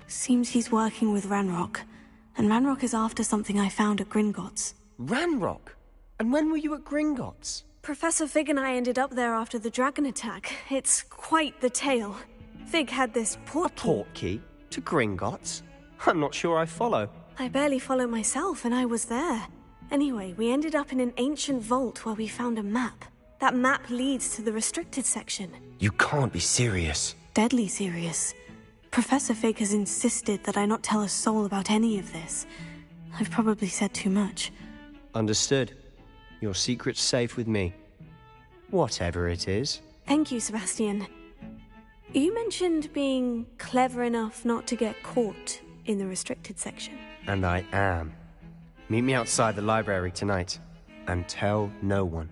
Seems he's working with Ranrock. And Ranrock is after something I found at Gringotts. Ranrock? And when were you at Gringotts? Professor Fig and I ended up there after the dragon attack. It's quite the tale. Fig had this portkey. A portkey? To Gringotts? I'm not sure I follow. I barely follow myself, and I was there. Anyway, we ended up in an ancient vault where we found a map. That map leads to the restricted section. You can't be serious. Deadly serious. Professor Fig has insisted that I not tell a soul about any of this. I've probably said too much. Understood. Your secret's safe with me. Whatever it is. Thank you, Sebastian. You mentioned being clever enough not to get caught in the restricted section. And I am. Meet me outside the library tonight, and tell no one.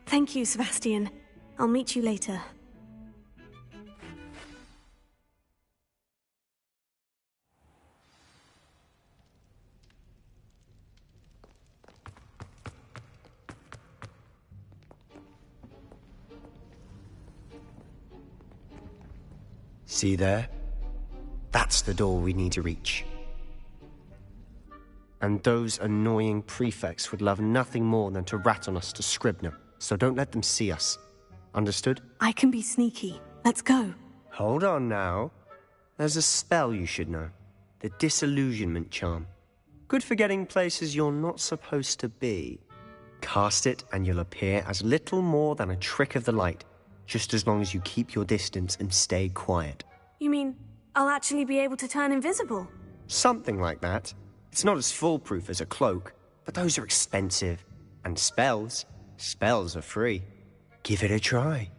Thank you, Sebastian. I'll meet you later. See there? That's the door we need to reach. And those annoying prefects would love nothing more than to rat on us to Scribner, so don't let them see us. Understood? I can be sneaky. Let's go. Hold on now. There's a spell you should know. The Disillusionment Charm. Good for getting places you're not supposed to be. Cast it and you'll appear as little more than a trick of the light, just as long as you keep your distance and stay quiet. You mean I'll actually be able to turn invisible? Something like that. It's not as foolproof as a cloak, but those are expensive. And spells are free. Give it a try.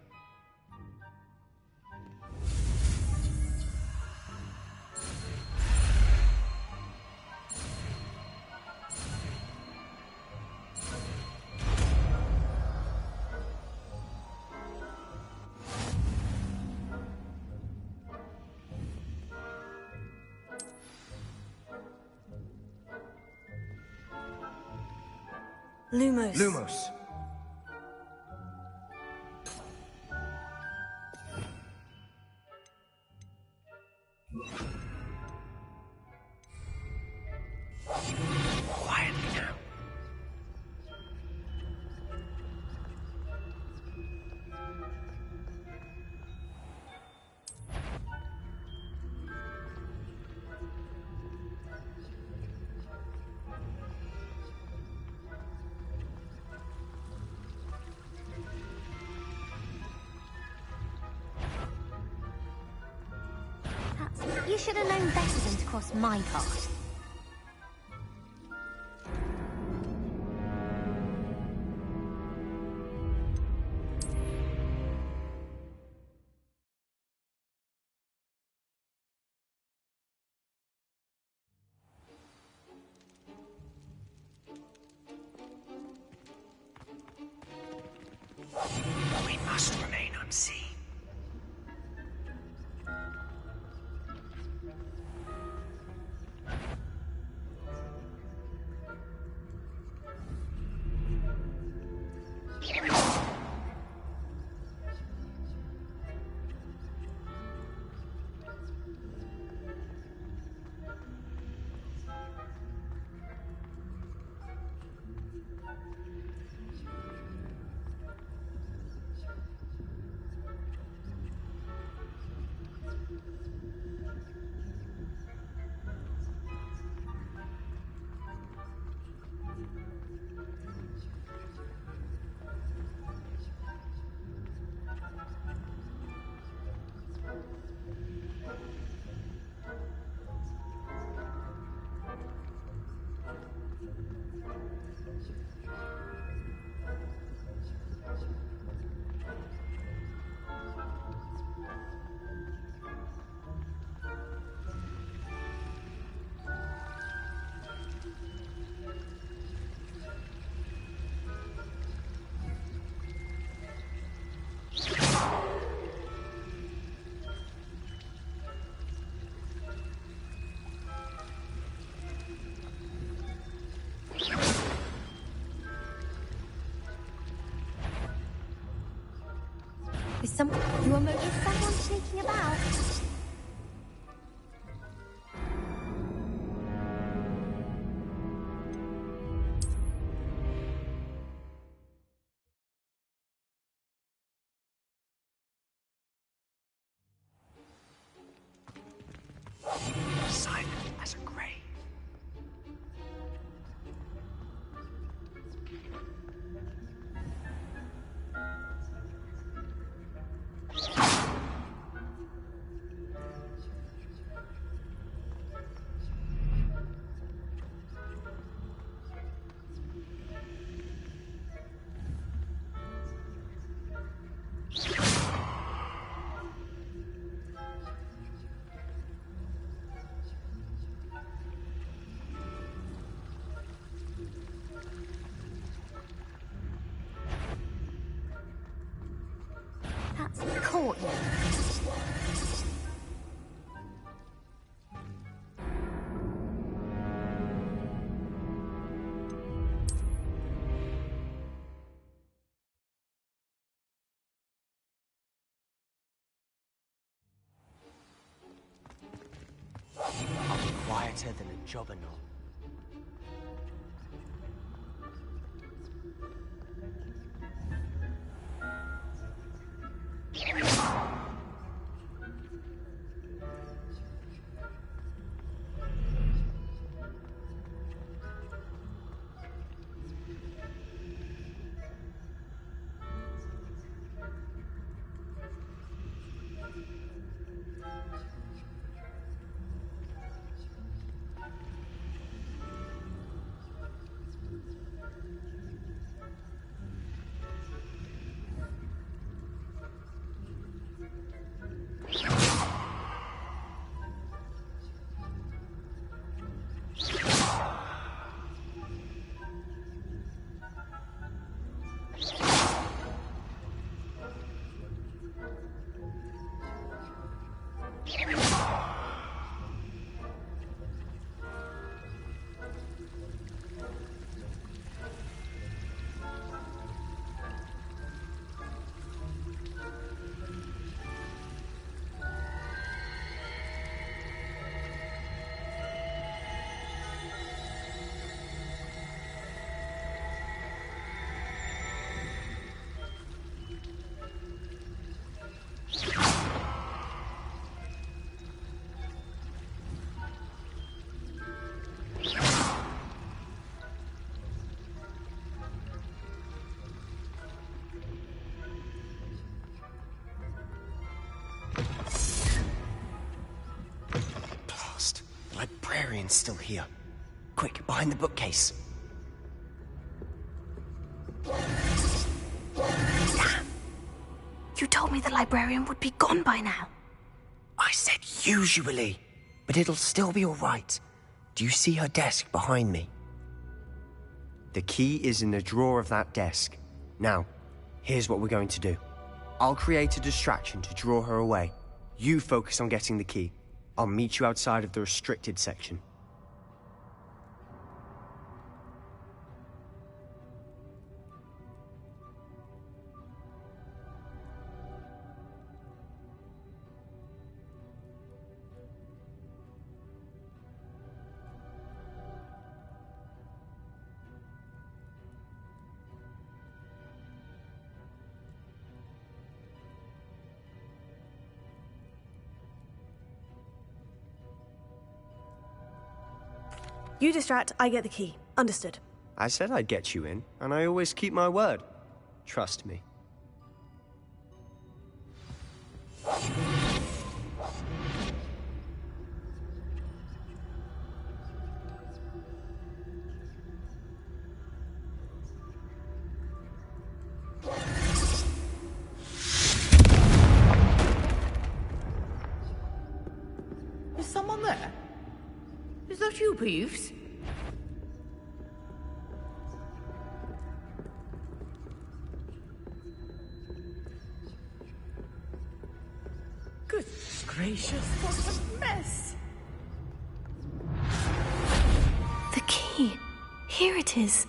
Lumos. Lumos. Quietly now. You should have known better than to cross my path. We must remain unseen. Is someone sneaking about? Silent as a grave. taught you. I'll be quieter than a jobberknoll. Librarian's still here. Quick, behind the bookcase. Damn. You told me the librarian would be gone by now. I said usually, but it'll still be all right. Do you see her desk behind me? The key is in the drawer of that desk. Now, here's what we're going to do. I'll create a distraction to draw her away. You focus on getting the key. I'll meet you outside of the restricted section. You distract, I get the key. Understood. I said I'd get you in, and I always keep my word. Trust me. Is someone there? Is that you, Peeves? Good gracious, what a mess! The key. Here it is.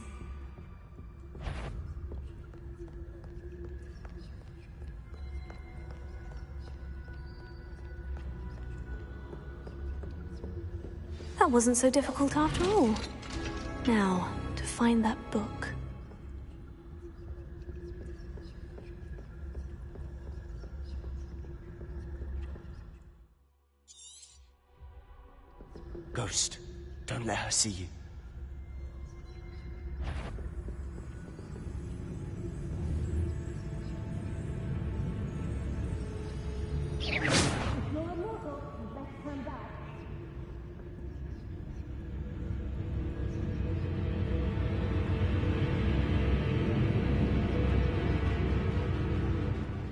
That wasn't so difficult after all. Now, to find that book. Ghost, don't let her see you.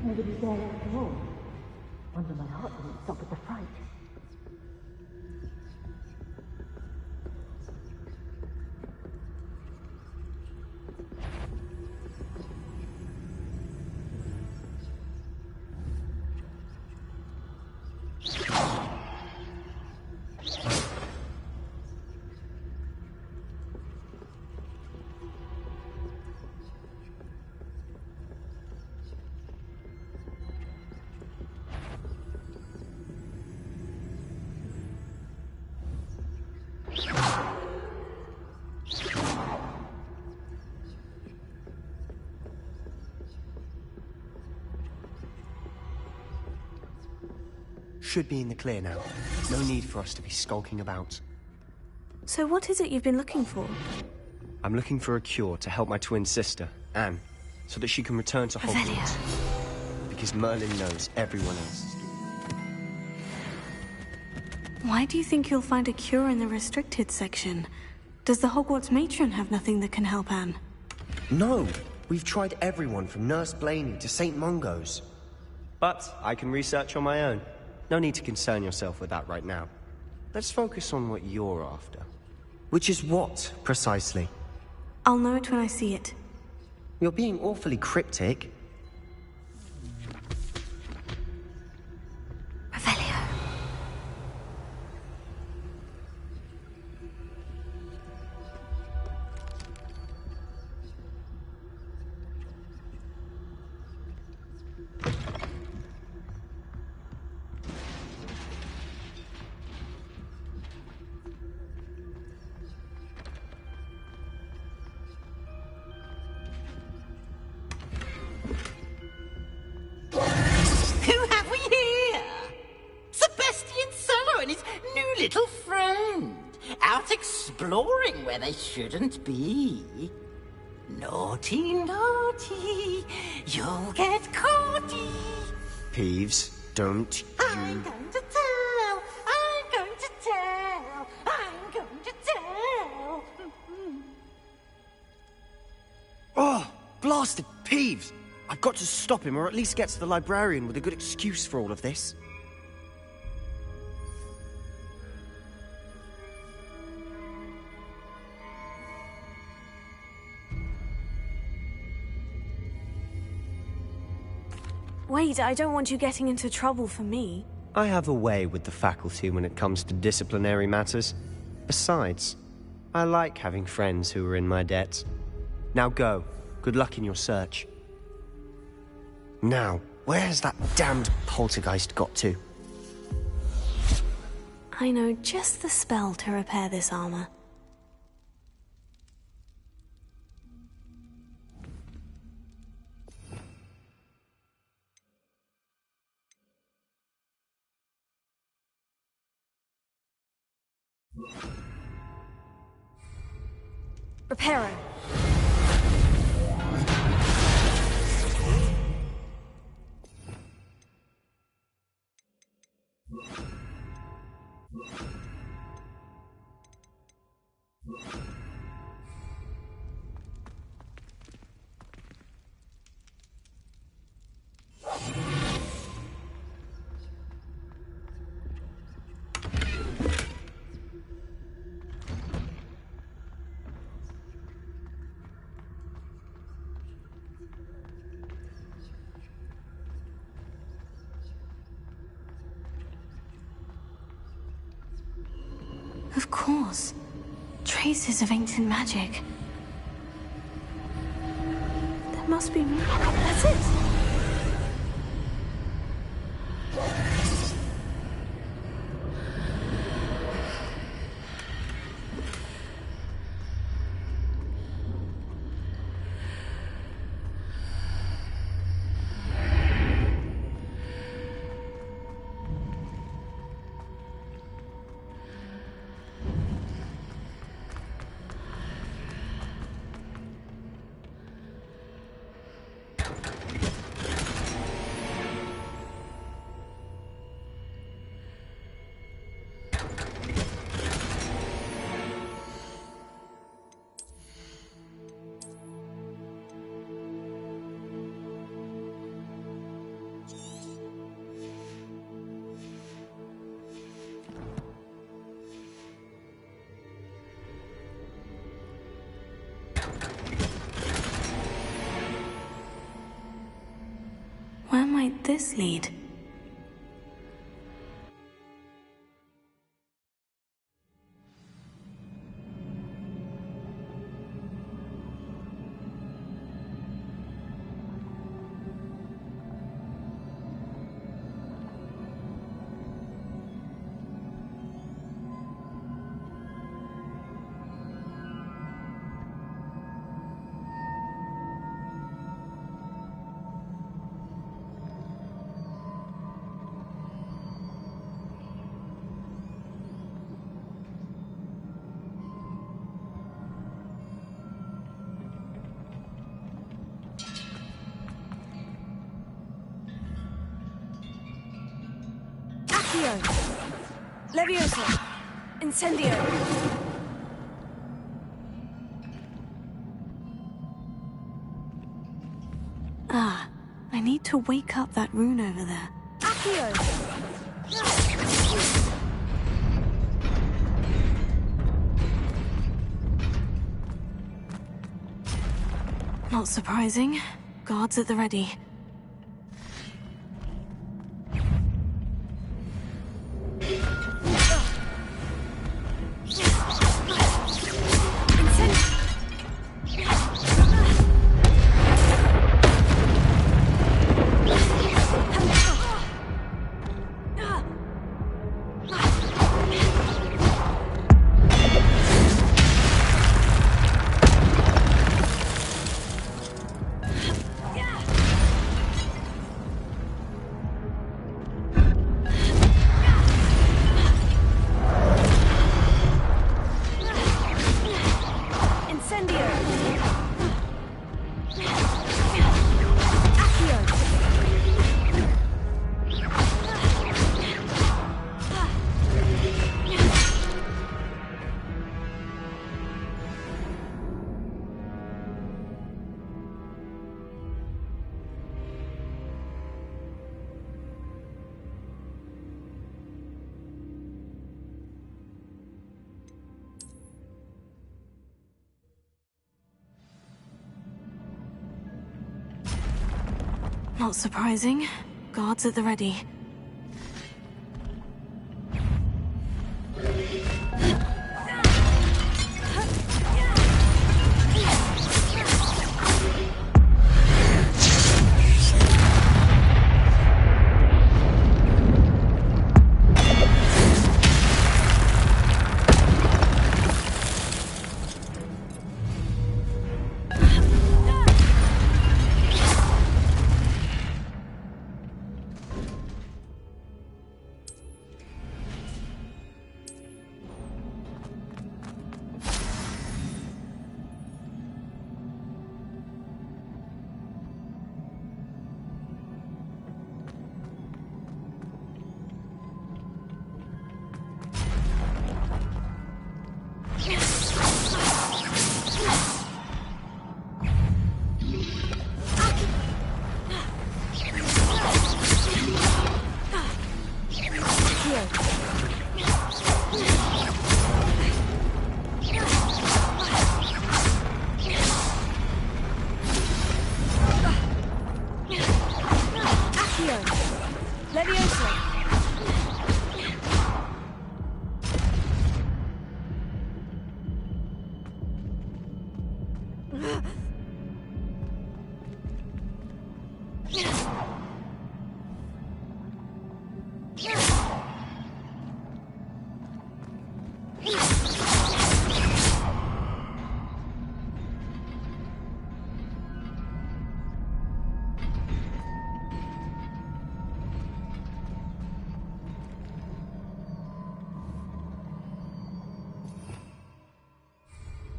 Nobody's there after all. Wonder my heart didn't stop at the fright. Should be in the clear now. No need for us to be skulking about. So what is it you've been looking for? I'm looking for a cure to help my twin sister, Anne, so that she can return to Hogwarts. Because Merlin knows everyone else. Why do you think you'll find a cure in the restricted section? Does the Hogwarts matron have nothing that can help Anne? No! We've tried everyone from Nurse Blaney to St. Mungo's. But I can research on my own. No need to concern yourself with that right now. Let's focus on what you're after. Which is what, precisely? I'll know it when I see it. You're being awfully cryptic. Little friend, out exploring where they shouldn't be. Naughty, naughty, you'll get caughty. Peeves, don't I'm going to tell, I'm going to tell, I'm going to tell. Oh, blasted Peeves! I've got to stop him, or at least get to the librarian with a good excuse for all of this. Wait, I don't want you getting into trouble for me. I have a way with the faculty when it comes to disciplinary matters. Besides, I like having friends who are in my debt. Now go. Good luck in your search. Now, where has that damned poltergeist got to? I know just the spell to repair this armor. Reparo. Of course. Traces of ancient magic. There must be more. That's it! Where might this lead? Leviosa! Incendio! Ah, I need to wake up that rune over there. Accio! Not surprising. Guards at the ready. Not surprising. Guards at the ready.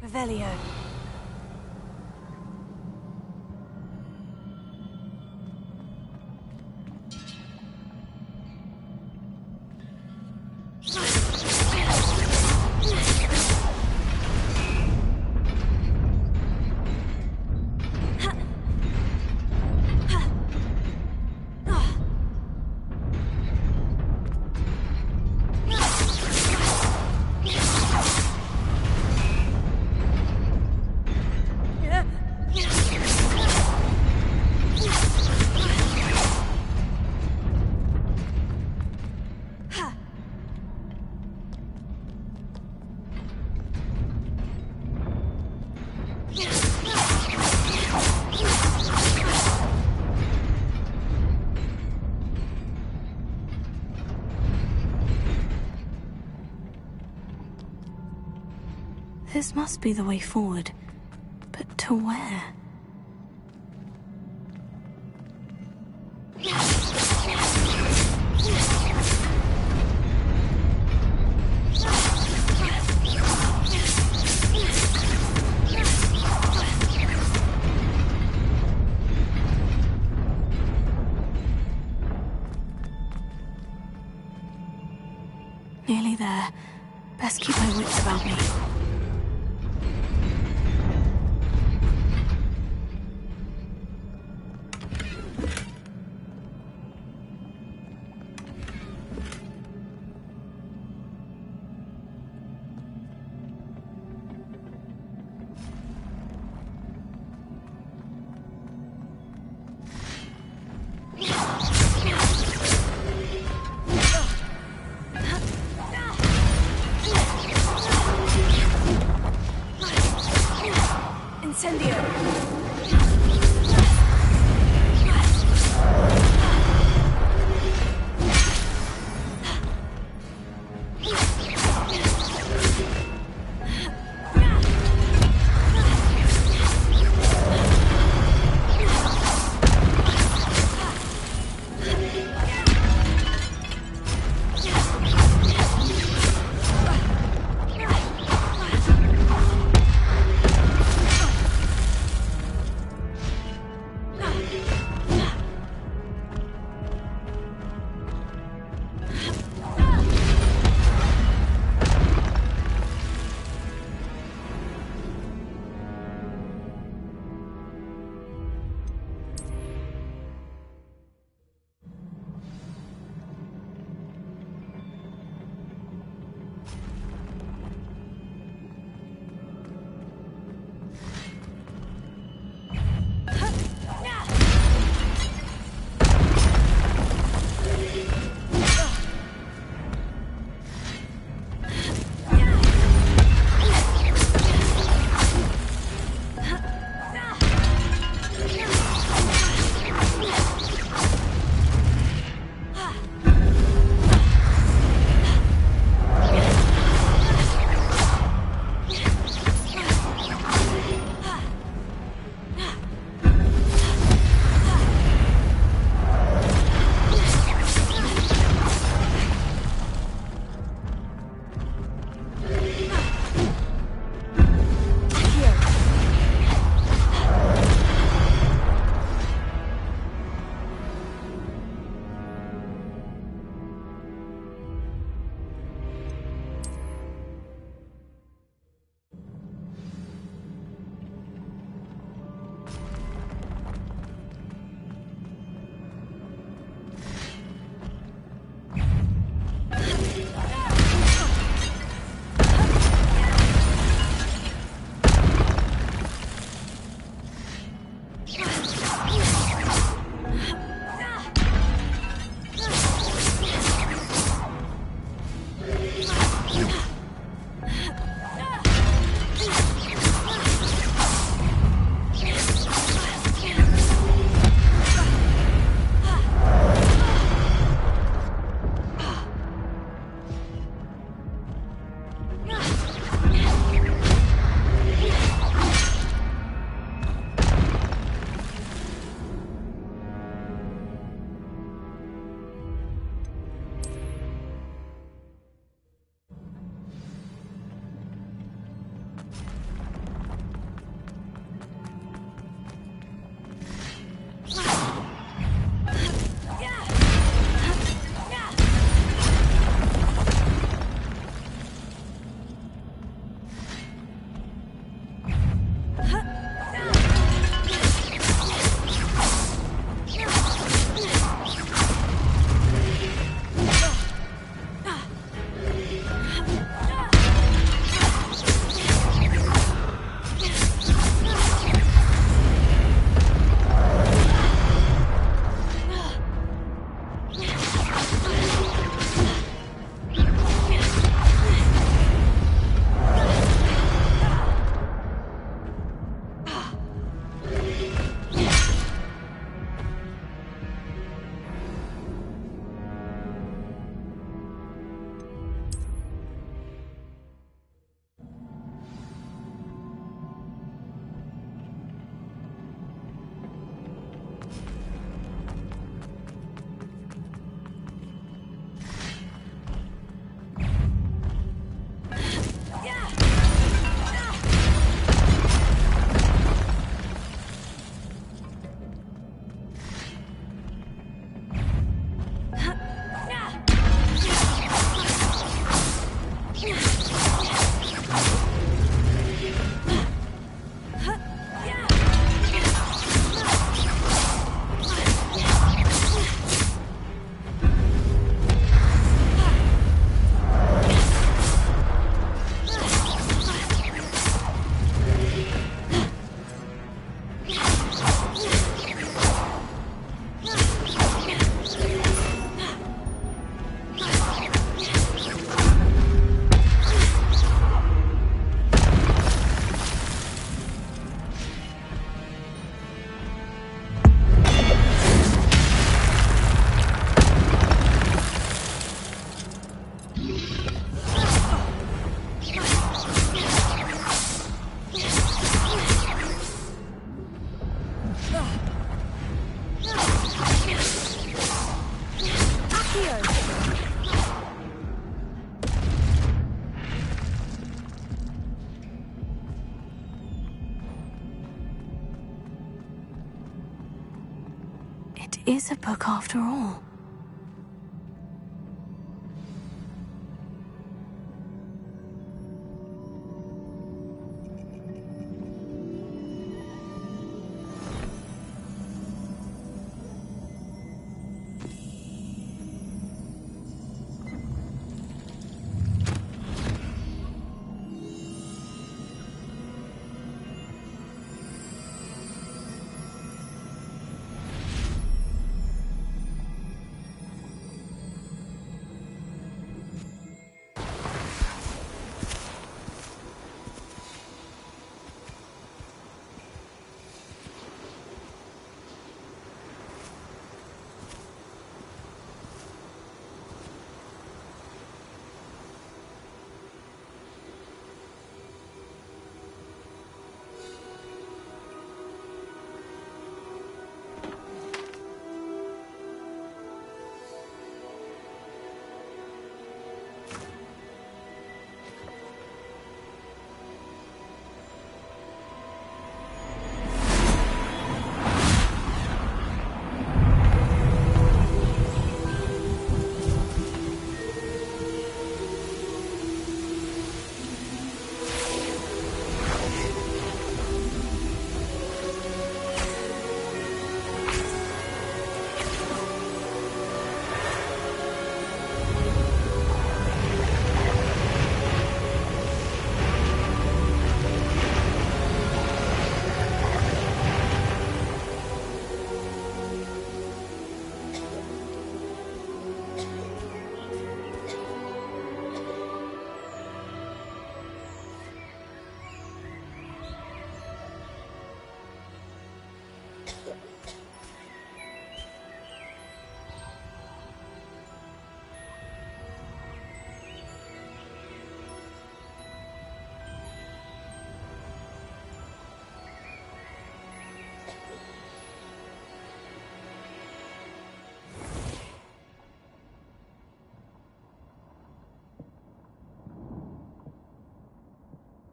Revelio. This must be the way forward. But to where? Best keep my wits about me. It is a book after all.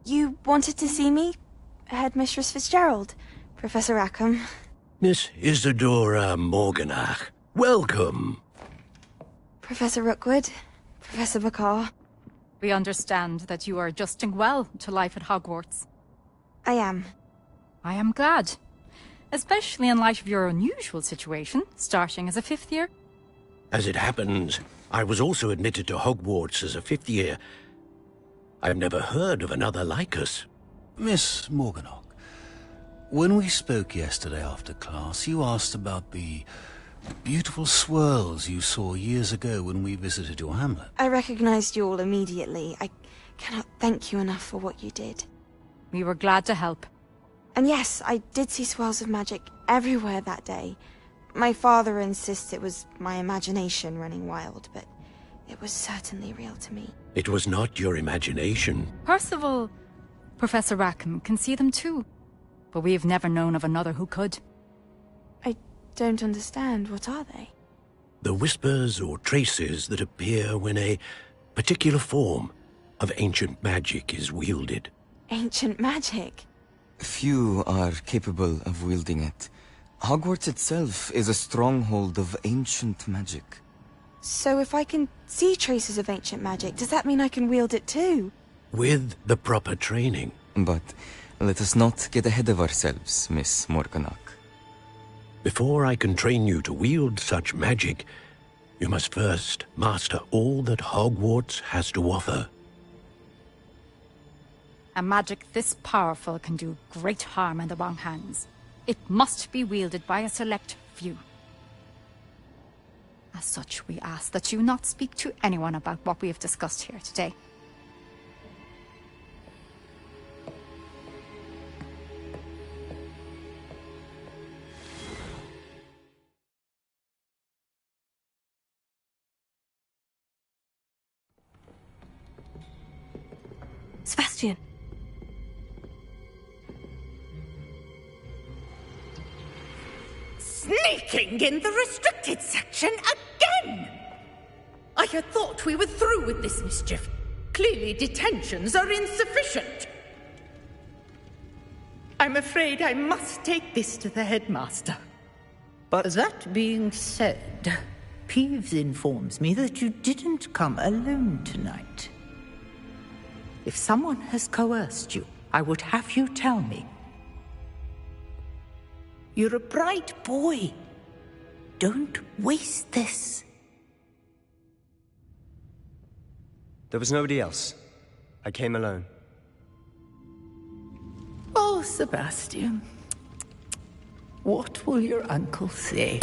You wanted to see me? Headmistress Fitzgerald? Professor Rackham? Miss Isadora Morganach, welcome. Professor Rookwood? Professor Bakar? We understand that you are adjusting well to life at Hogwarts. I am. I am glad. Especially in light of your unusual situation, starting as a 5th year. As it happens, I was also admitted to Hogwarts as a 5th year. I've never heard of another like us. Miss Morganach, when we spoke yesterday after class, you asked about the beautiful swirls you saw years ago when we visited your hamlet. I recognized you all immediately. I cannot thank you enough for what you did. We were glad to help. And yes, I did see swirls of magic everywhere that day. My father insists it was my imagination running wild, but it was certainly real to me. It was not your imagination. Percival, Professor Rackham can see them too. But we have never known of another who could. I don't understand. What are they? The whispers or traces that appear when a particular form of ancient magic is wielded. Ancient magic? Few are capable of wielding it. Hogwarts itself is a stronghold of ancient magic. So if I can see traces of ancient magic, does that mean I can wield it too? With the proper training. But let us not get ahead of ourselves, Miss Morganach. Before I can train you to wield such magic, you must first master all that Hogwarts has to offer. A magic this powerful can do great harm in the wrong hands. It must be wielded by a select few. As such, we ask that you not speak to anyone about what we have discussed here today. Sebastian. Sneaking in the restricted section again! I had thought we were through with this mischief. Clearly detentions are insufficient. I'm afraid I must take this to the headmaster. But that being said, Peeves informs me that you didn't come alone tonight. If someone has coerced you, I would have you tell me. You're a bright boy. Don't waste this. There was nobody else. I came alone. Oh, Sebastian. What will your uncle say?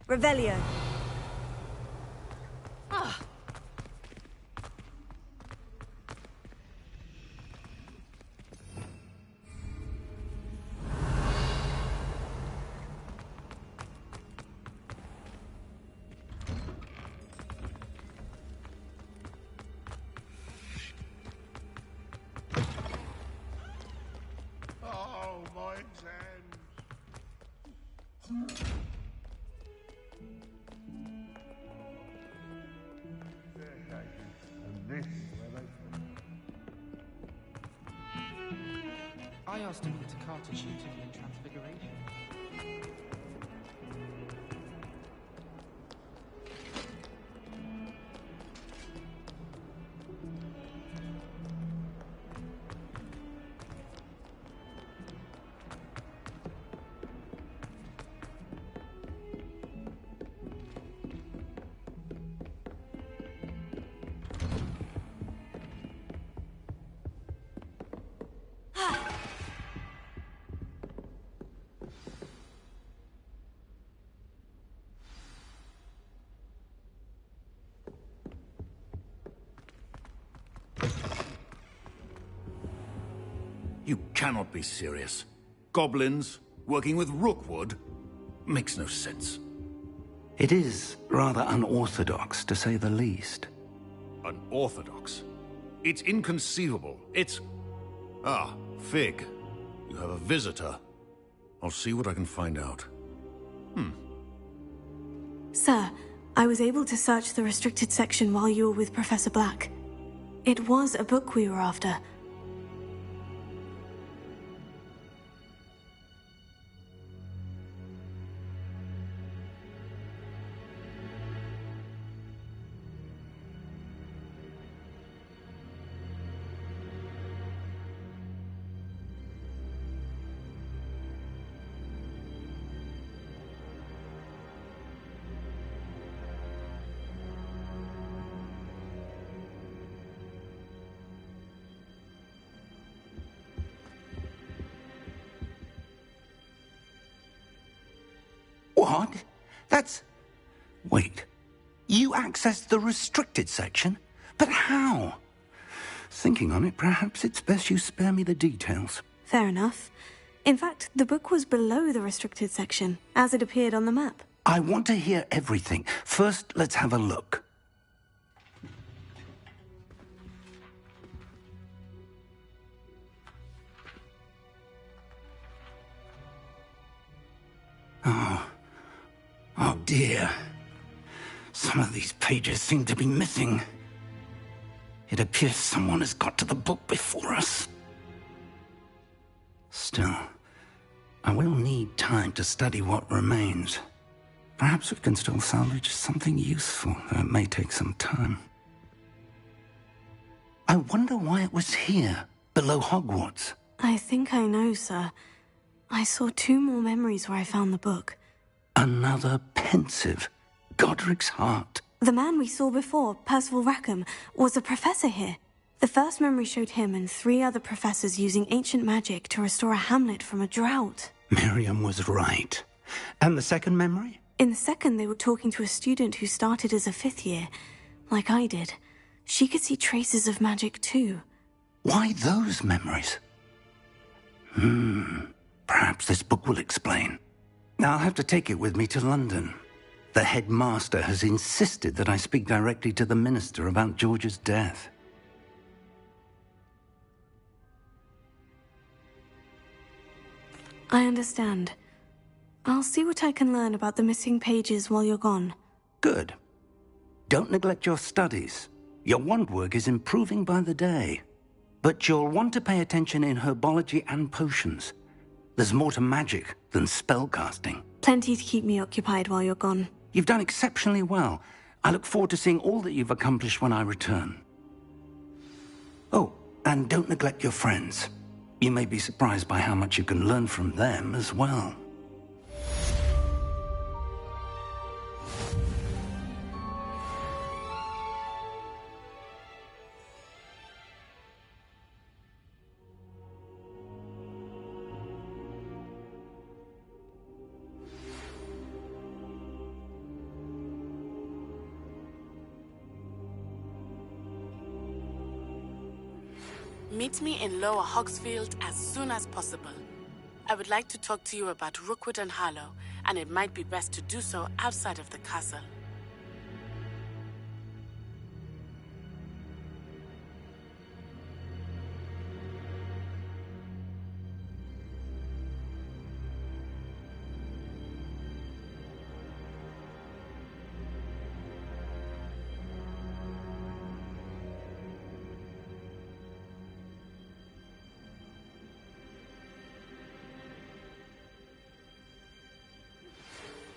Revelio. Oh, my exams. I asked him to Carter shooting in Transfiguration. You cannot be serious. Goblins working with Rookwood makes no sense. It is rather unorthodox, to say the least. Unorthodox? It's inconceivable. It's... Ah, Fig. You have a visitor. I'll see what I can find out. Sir, I was able to search the restricted section while you were with Professor Black. It was a book we were after. What? That's... Wait. You accessed the restricted section? But how? Thinking on it, perhaps it's best you spare me the details. Fair enough. In fact, the book was below the restricted section, as it appeared on the map. I want to hear everything. First, let's have a look. Oh dear. Some of these pages seem to be missing. It appears someone has got to the book before us. Still, I will need time to study what remains. Perhaps we can still salvage something useful, though it may take some time. I wonder why it was here. below Hogwarts. I think I know, sir. I saw 2 more memories where I found the book. Another pensive. Godric's heart. The man we saw before, Percival Rackham, was a professor here. The first memory showed him and 3 other professors using ancient magic to restore a hamlet from a drought. Miriam was right. And the second memory? In the second, they were talking to a student who started as a 5th year, like I did. She could see traces of magic too. Why those memories? Perhaps this book will explain. I'll have to take it with me to London. The headmaster has insisted that I speak directly to the minister about George's death. I understand. I'll see what I can learn about the missing pages while you're gone. Good. Don't neglect your studies. Your wand work is improving by the day. But you'll want to pay attention in herbology and potions. There's more to magic than spellcasting. Plenty to keep me occupied while you're gone. You've done exceptionally well. I look forward to seeing all that you've accomplished when I return. Oh, and don't neglect your friends. You may be surprised by how much you can learn from them as well. Meet me in Lower Hogsfield as soon as possible. I would like to talk to you about Rookwood and Harlow, and it might be best to do so outside of the castle.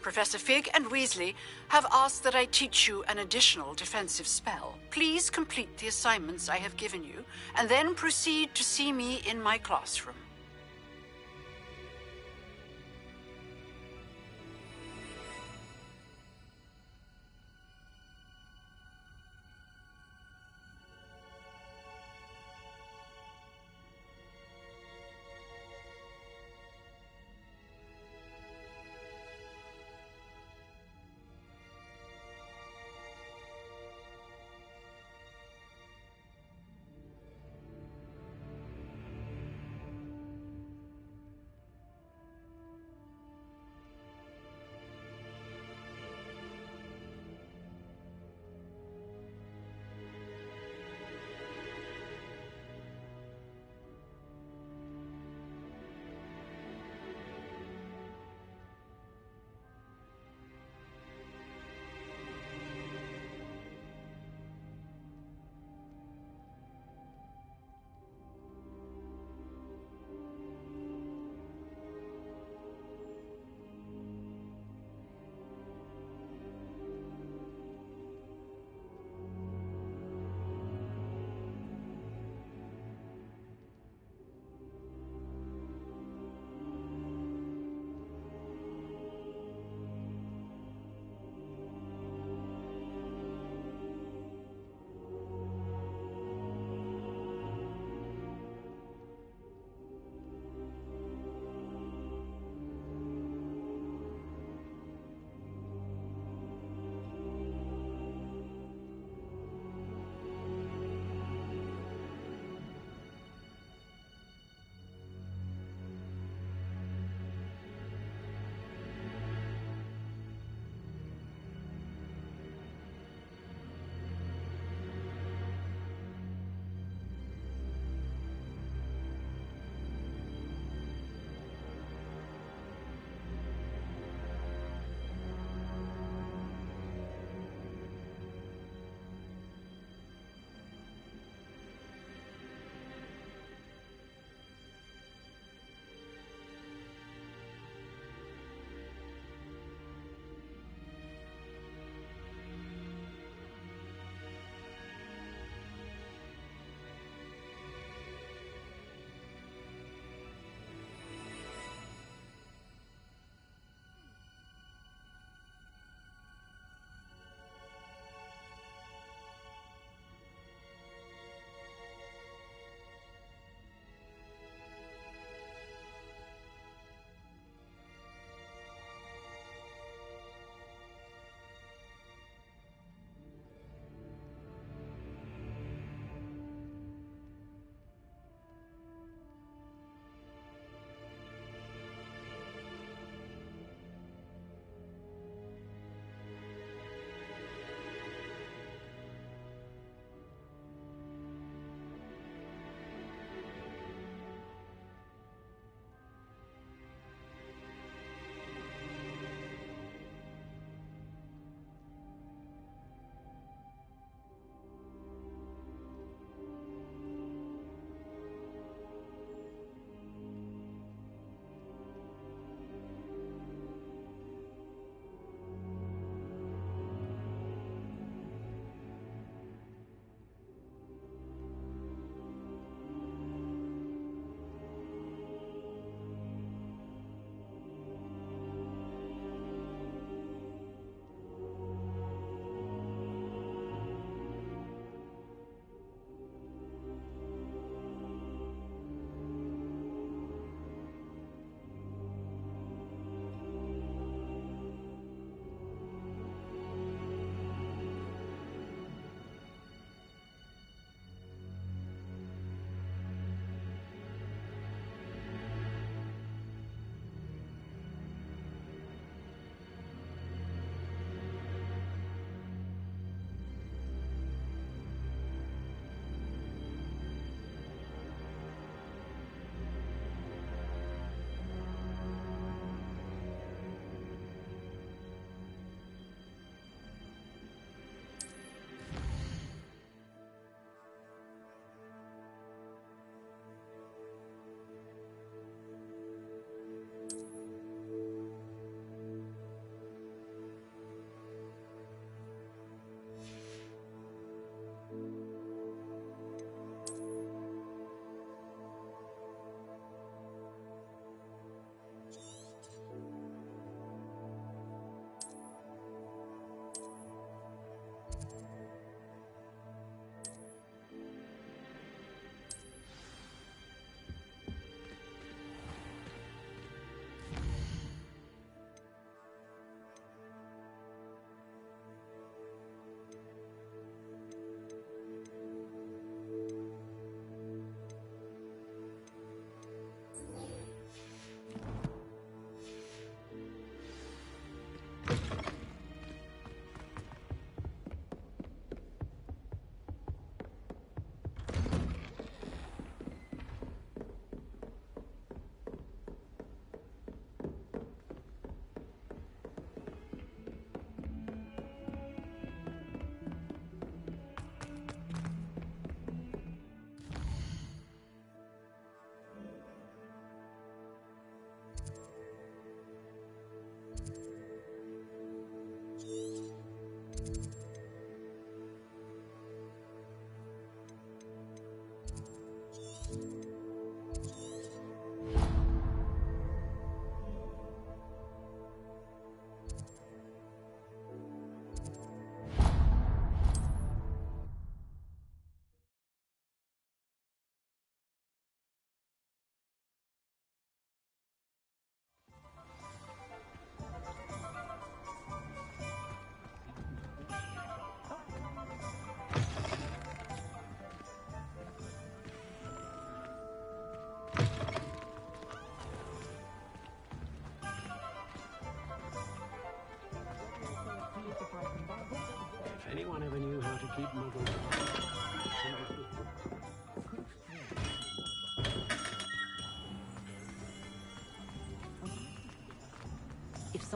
Professor Fig and Weasley have asked that I teach you an additional defensive spell. Please complete the assignments I have given you, and then proceed to see me in my classroom.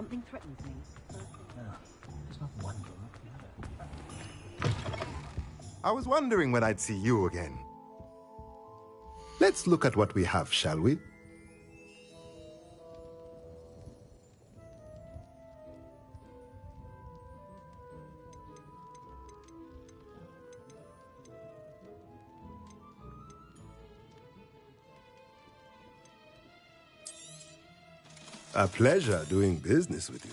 Something threatens me. There's not one door. I was wondering when I'd see you again. Let's look at what we have, shall we? A pleasure doing business with you.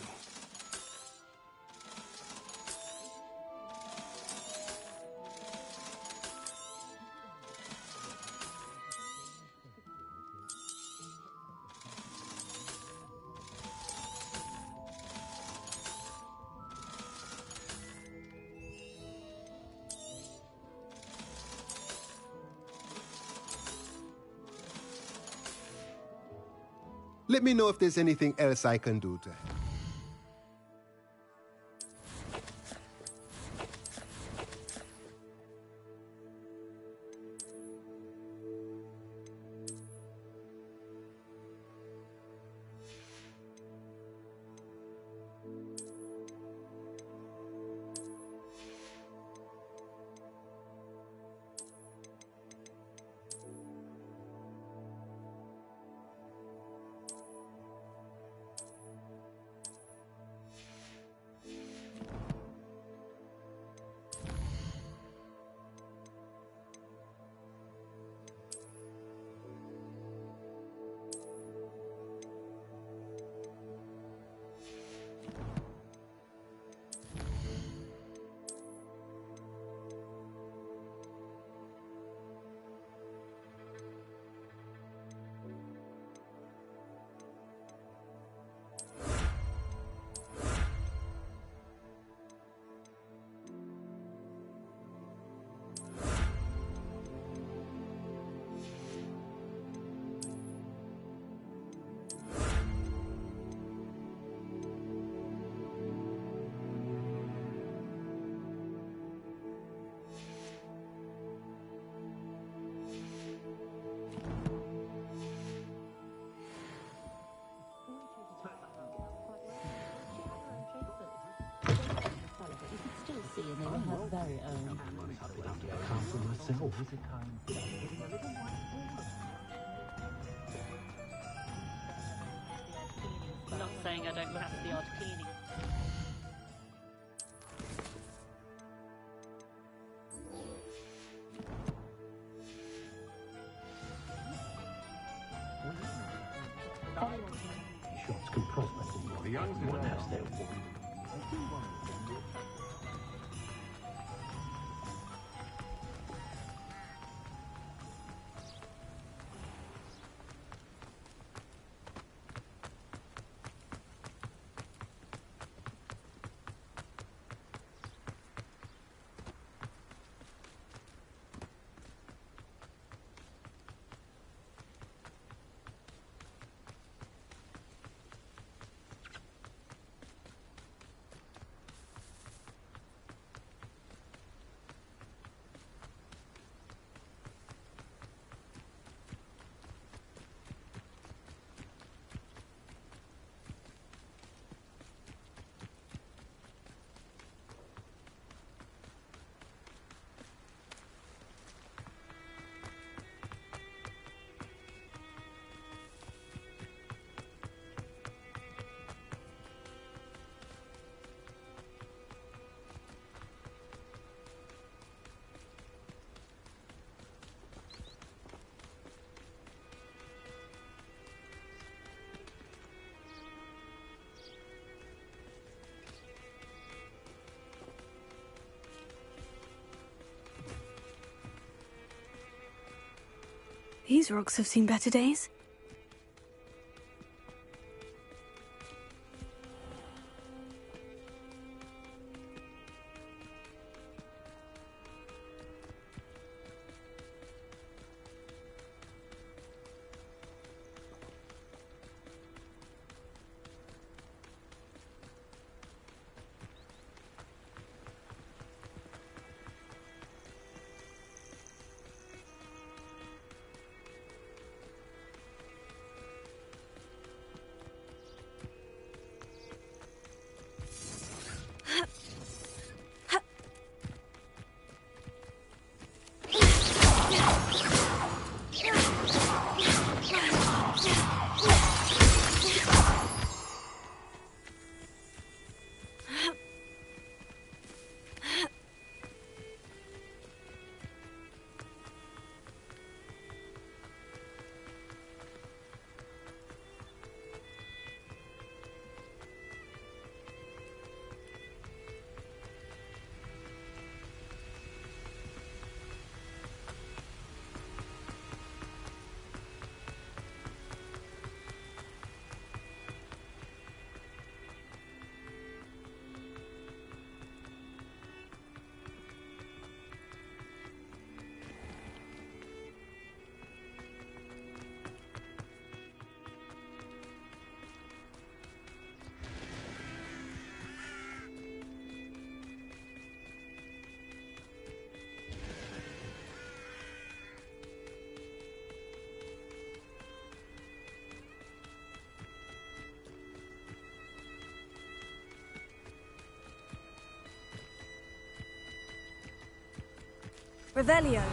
Let me know if there's anything else I can do to help. Very own. I'm not saying I don't pass the odd cleaning. Shots can prosper. The youngsters one has their one. These rocks have seen better days. Revelio.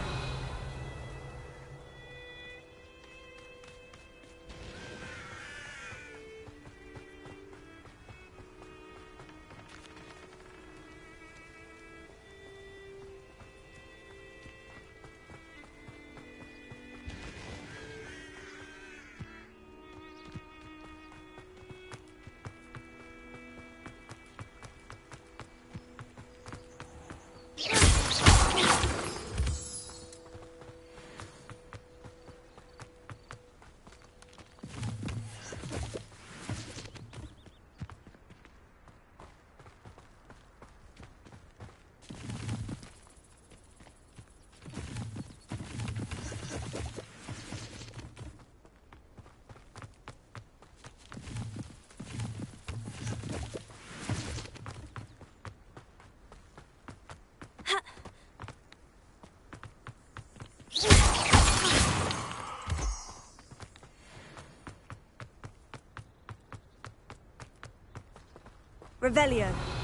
Revelio.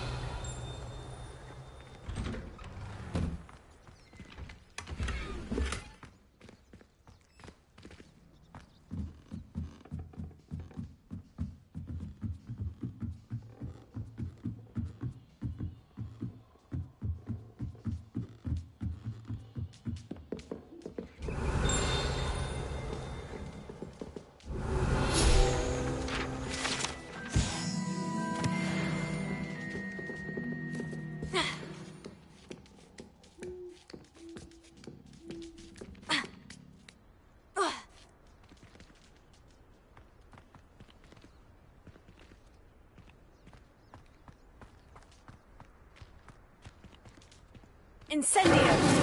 Incendio!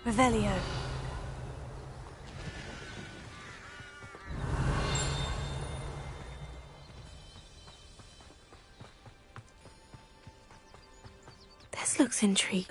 Revelio. This looks intriguing.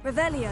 Revelio.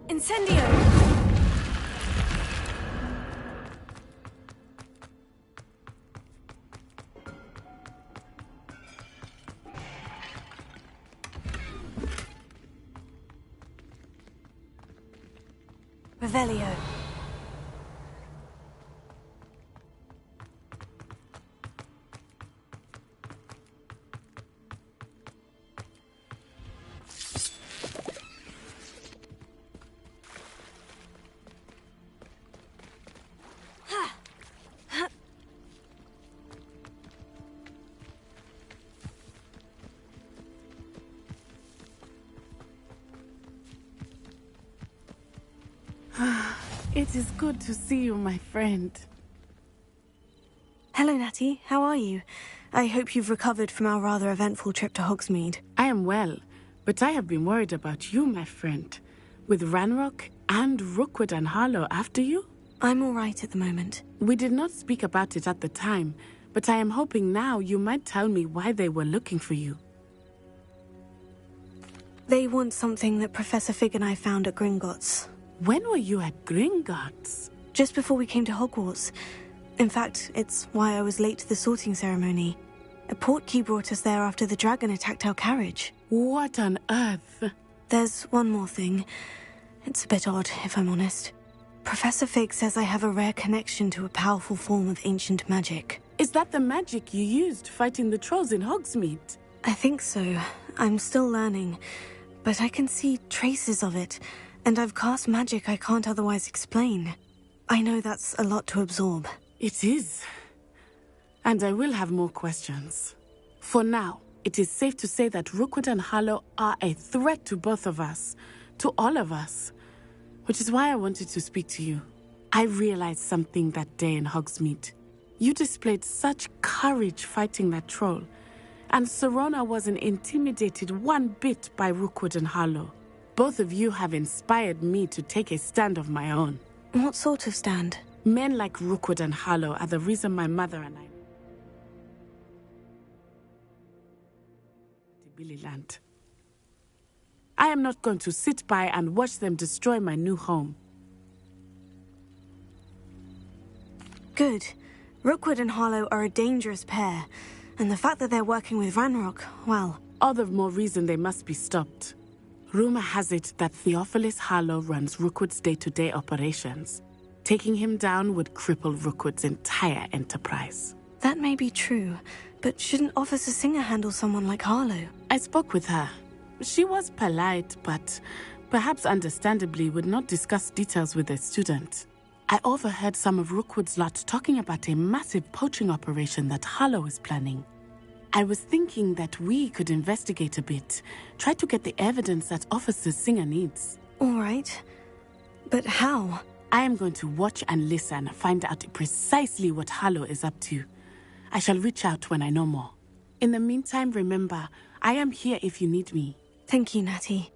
Incendio! Revelio. It is good to see you, my friend. Hello, Natty. How are you? I hope you've recovered from our rather eventful trip to Hogsmeade. I am well, but I have been worried about you, my friend. With Ranrock and Rookwood and Harlow after you? I'm all right at the moment. We did not speak about it at the time, but I am hoping now you might tell me why they were looking for you. They want something that Professor Fig and I found at Gringotts. When were you at Gringotts? Just before we came to Hogwarts. In fact, it's why I was late to the sorting ceremony. A portkey brought us there after the dragon attacked our carriage. What on earth? There's one more thing. It's a bit odd, if I'm honest. Professor Fig says I have a rare connection to a powerful form of ancient magic. Is that the magic you used fighting the trolls in Hogsmeade? I think so. I'm still learning, but I can see traces of it. And I've cast magic I can't otherwise explain. I know that's a lot to absorb. It is. And I will have more questions. For now, it is safe to say that Rookwood and Harlow are a threat to both of us. To all of us. Which is why I wanted to speak to you. I realized something that day in Hogsmeade. You displayed such courage fighting that troll. And Serona wasn't intimidated one bit by Rookwood and Harlow. Both of you have inspired me to take a stand of my own. What sort of stand? Men like Rookwood and Harlow are the reason my mother and I... Billyland. I am not going to sit by and watch them destroy my new home. Good. Rookwood and Harlow are a dangerous pair. And the fact that they're working with Ranrock, well... All the more reason they must be stopped. Rumor has it that Theophilus Harlow runs Rookwood's day-to-day operations. Taking him down would cripple Rookwood's entire enterprise. That may be true, but shouldn't Officer Singer handle someone like Harlow? I spoke with her. She was polite, but perhaps understandably would not discuss details with a student. I overheard some of Rookwood's lot talking about a massive poaching operation that Harlow is planning. I was thinking that we could investigate a bit, try to get the evidence that Officer Singer needs. All right. But how? I am going to watch and listen, find out precisely what Harlow is up to. I shall reach out when I know more. In the meantime, remember, I am here if you need me. Thank you, Natty.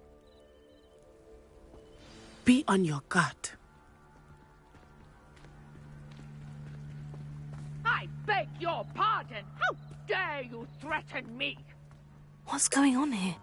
Be on your guard. I beg your pardon! How dare you threaten me? What's going on here?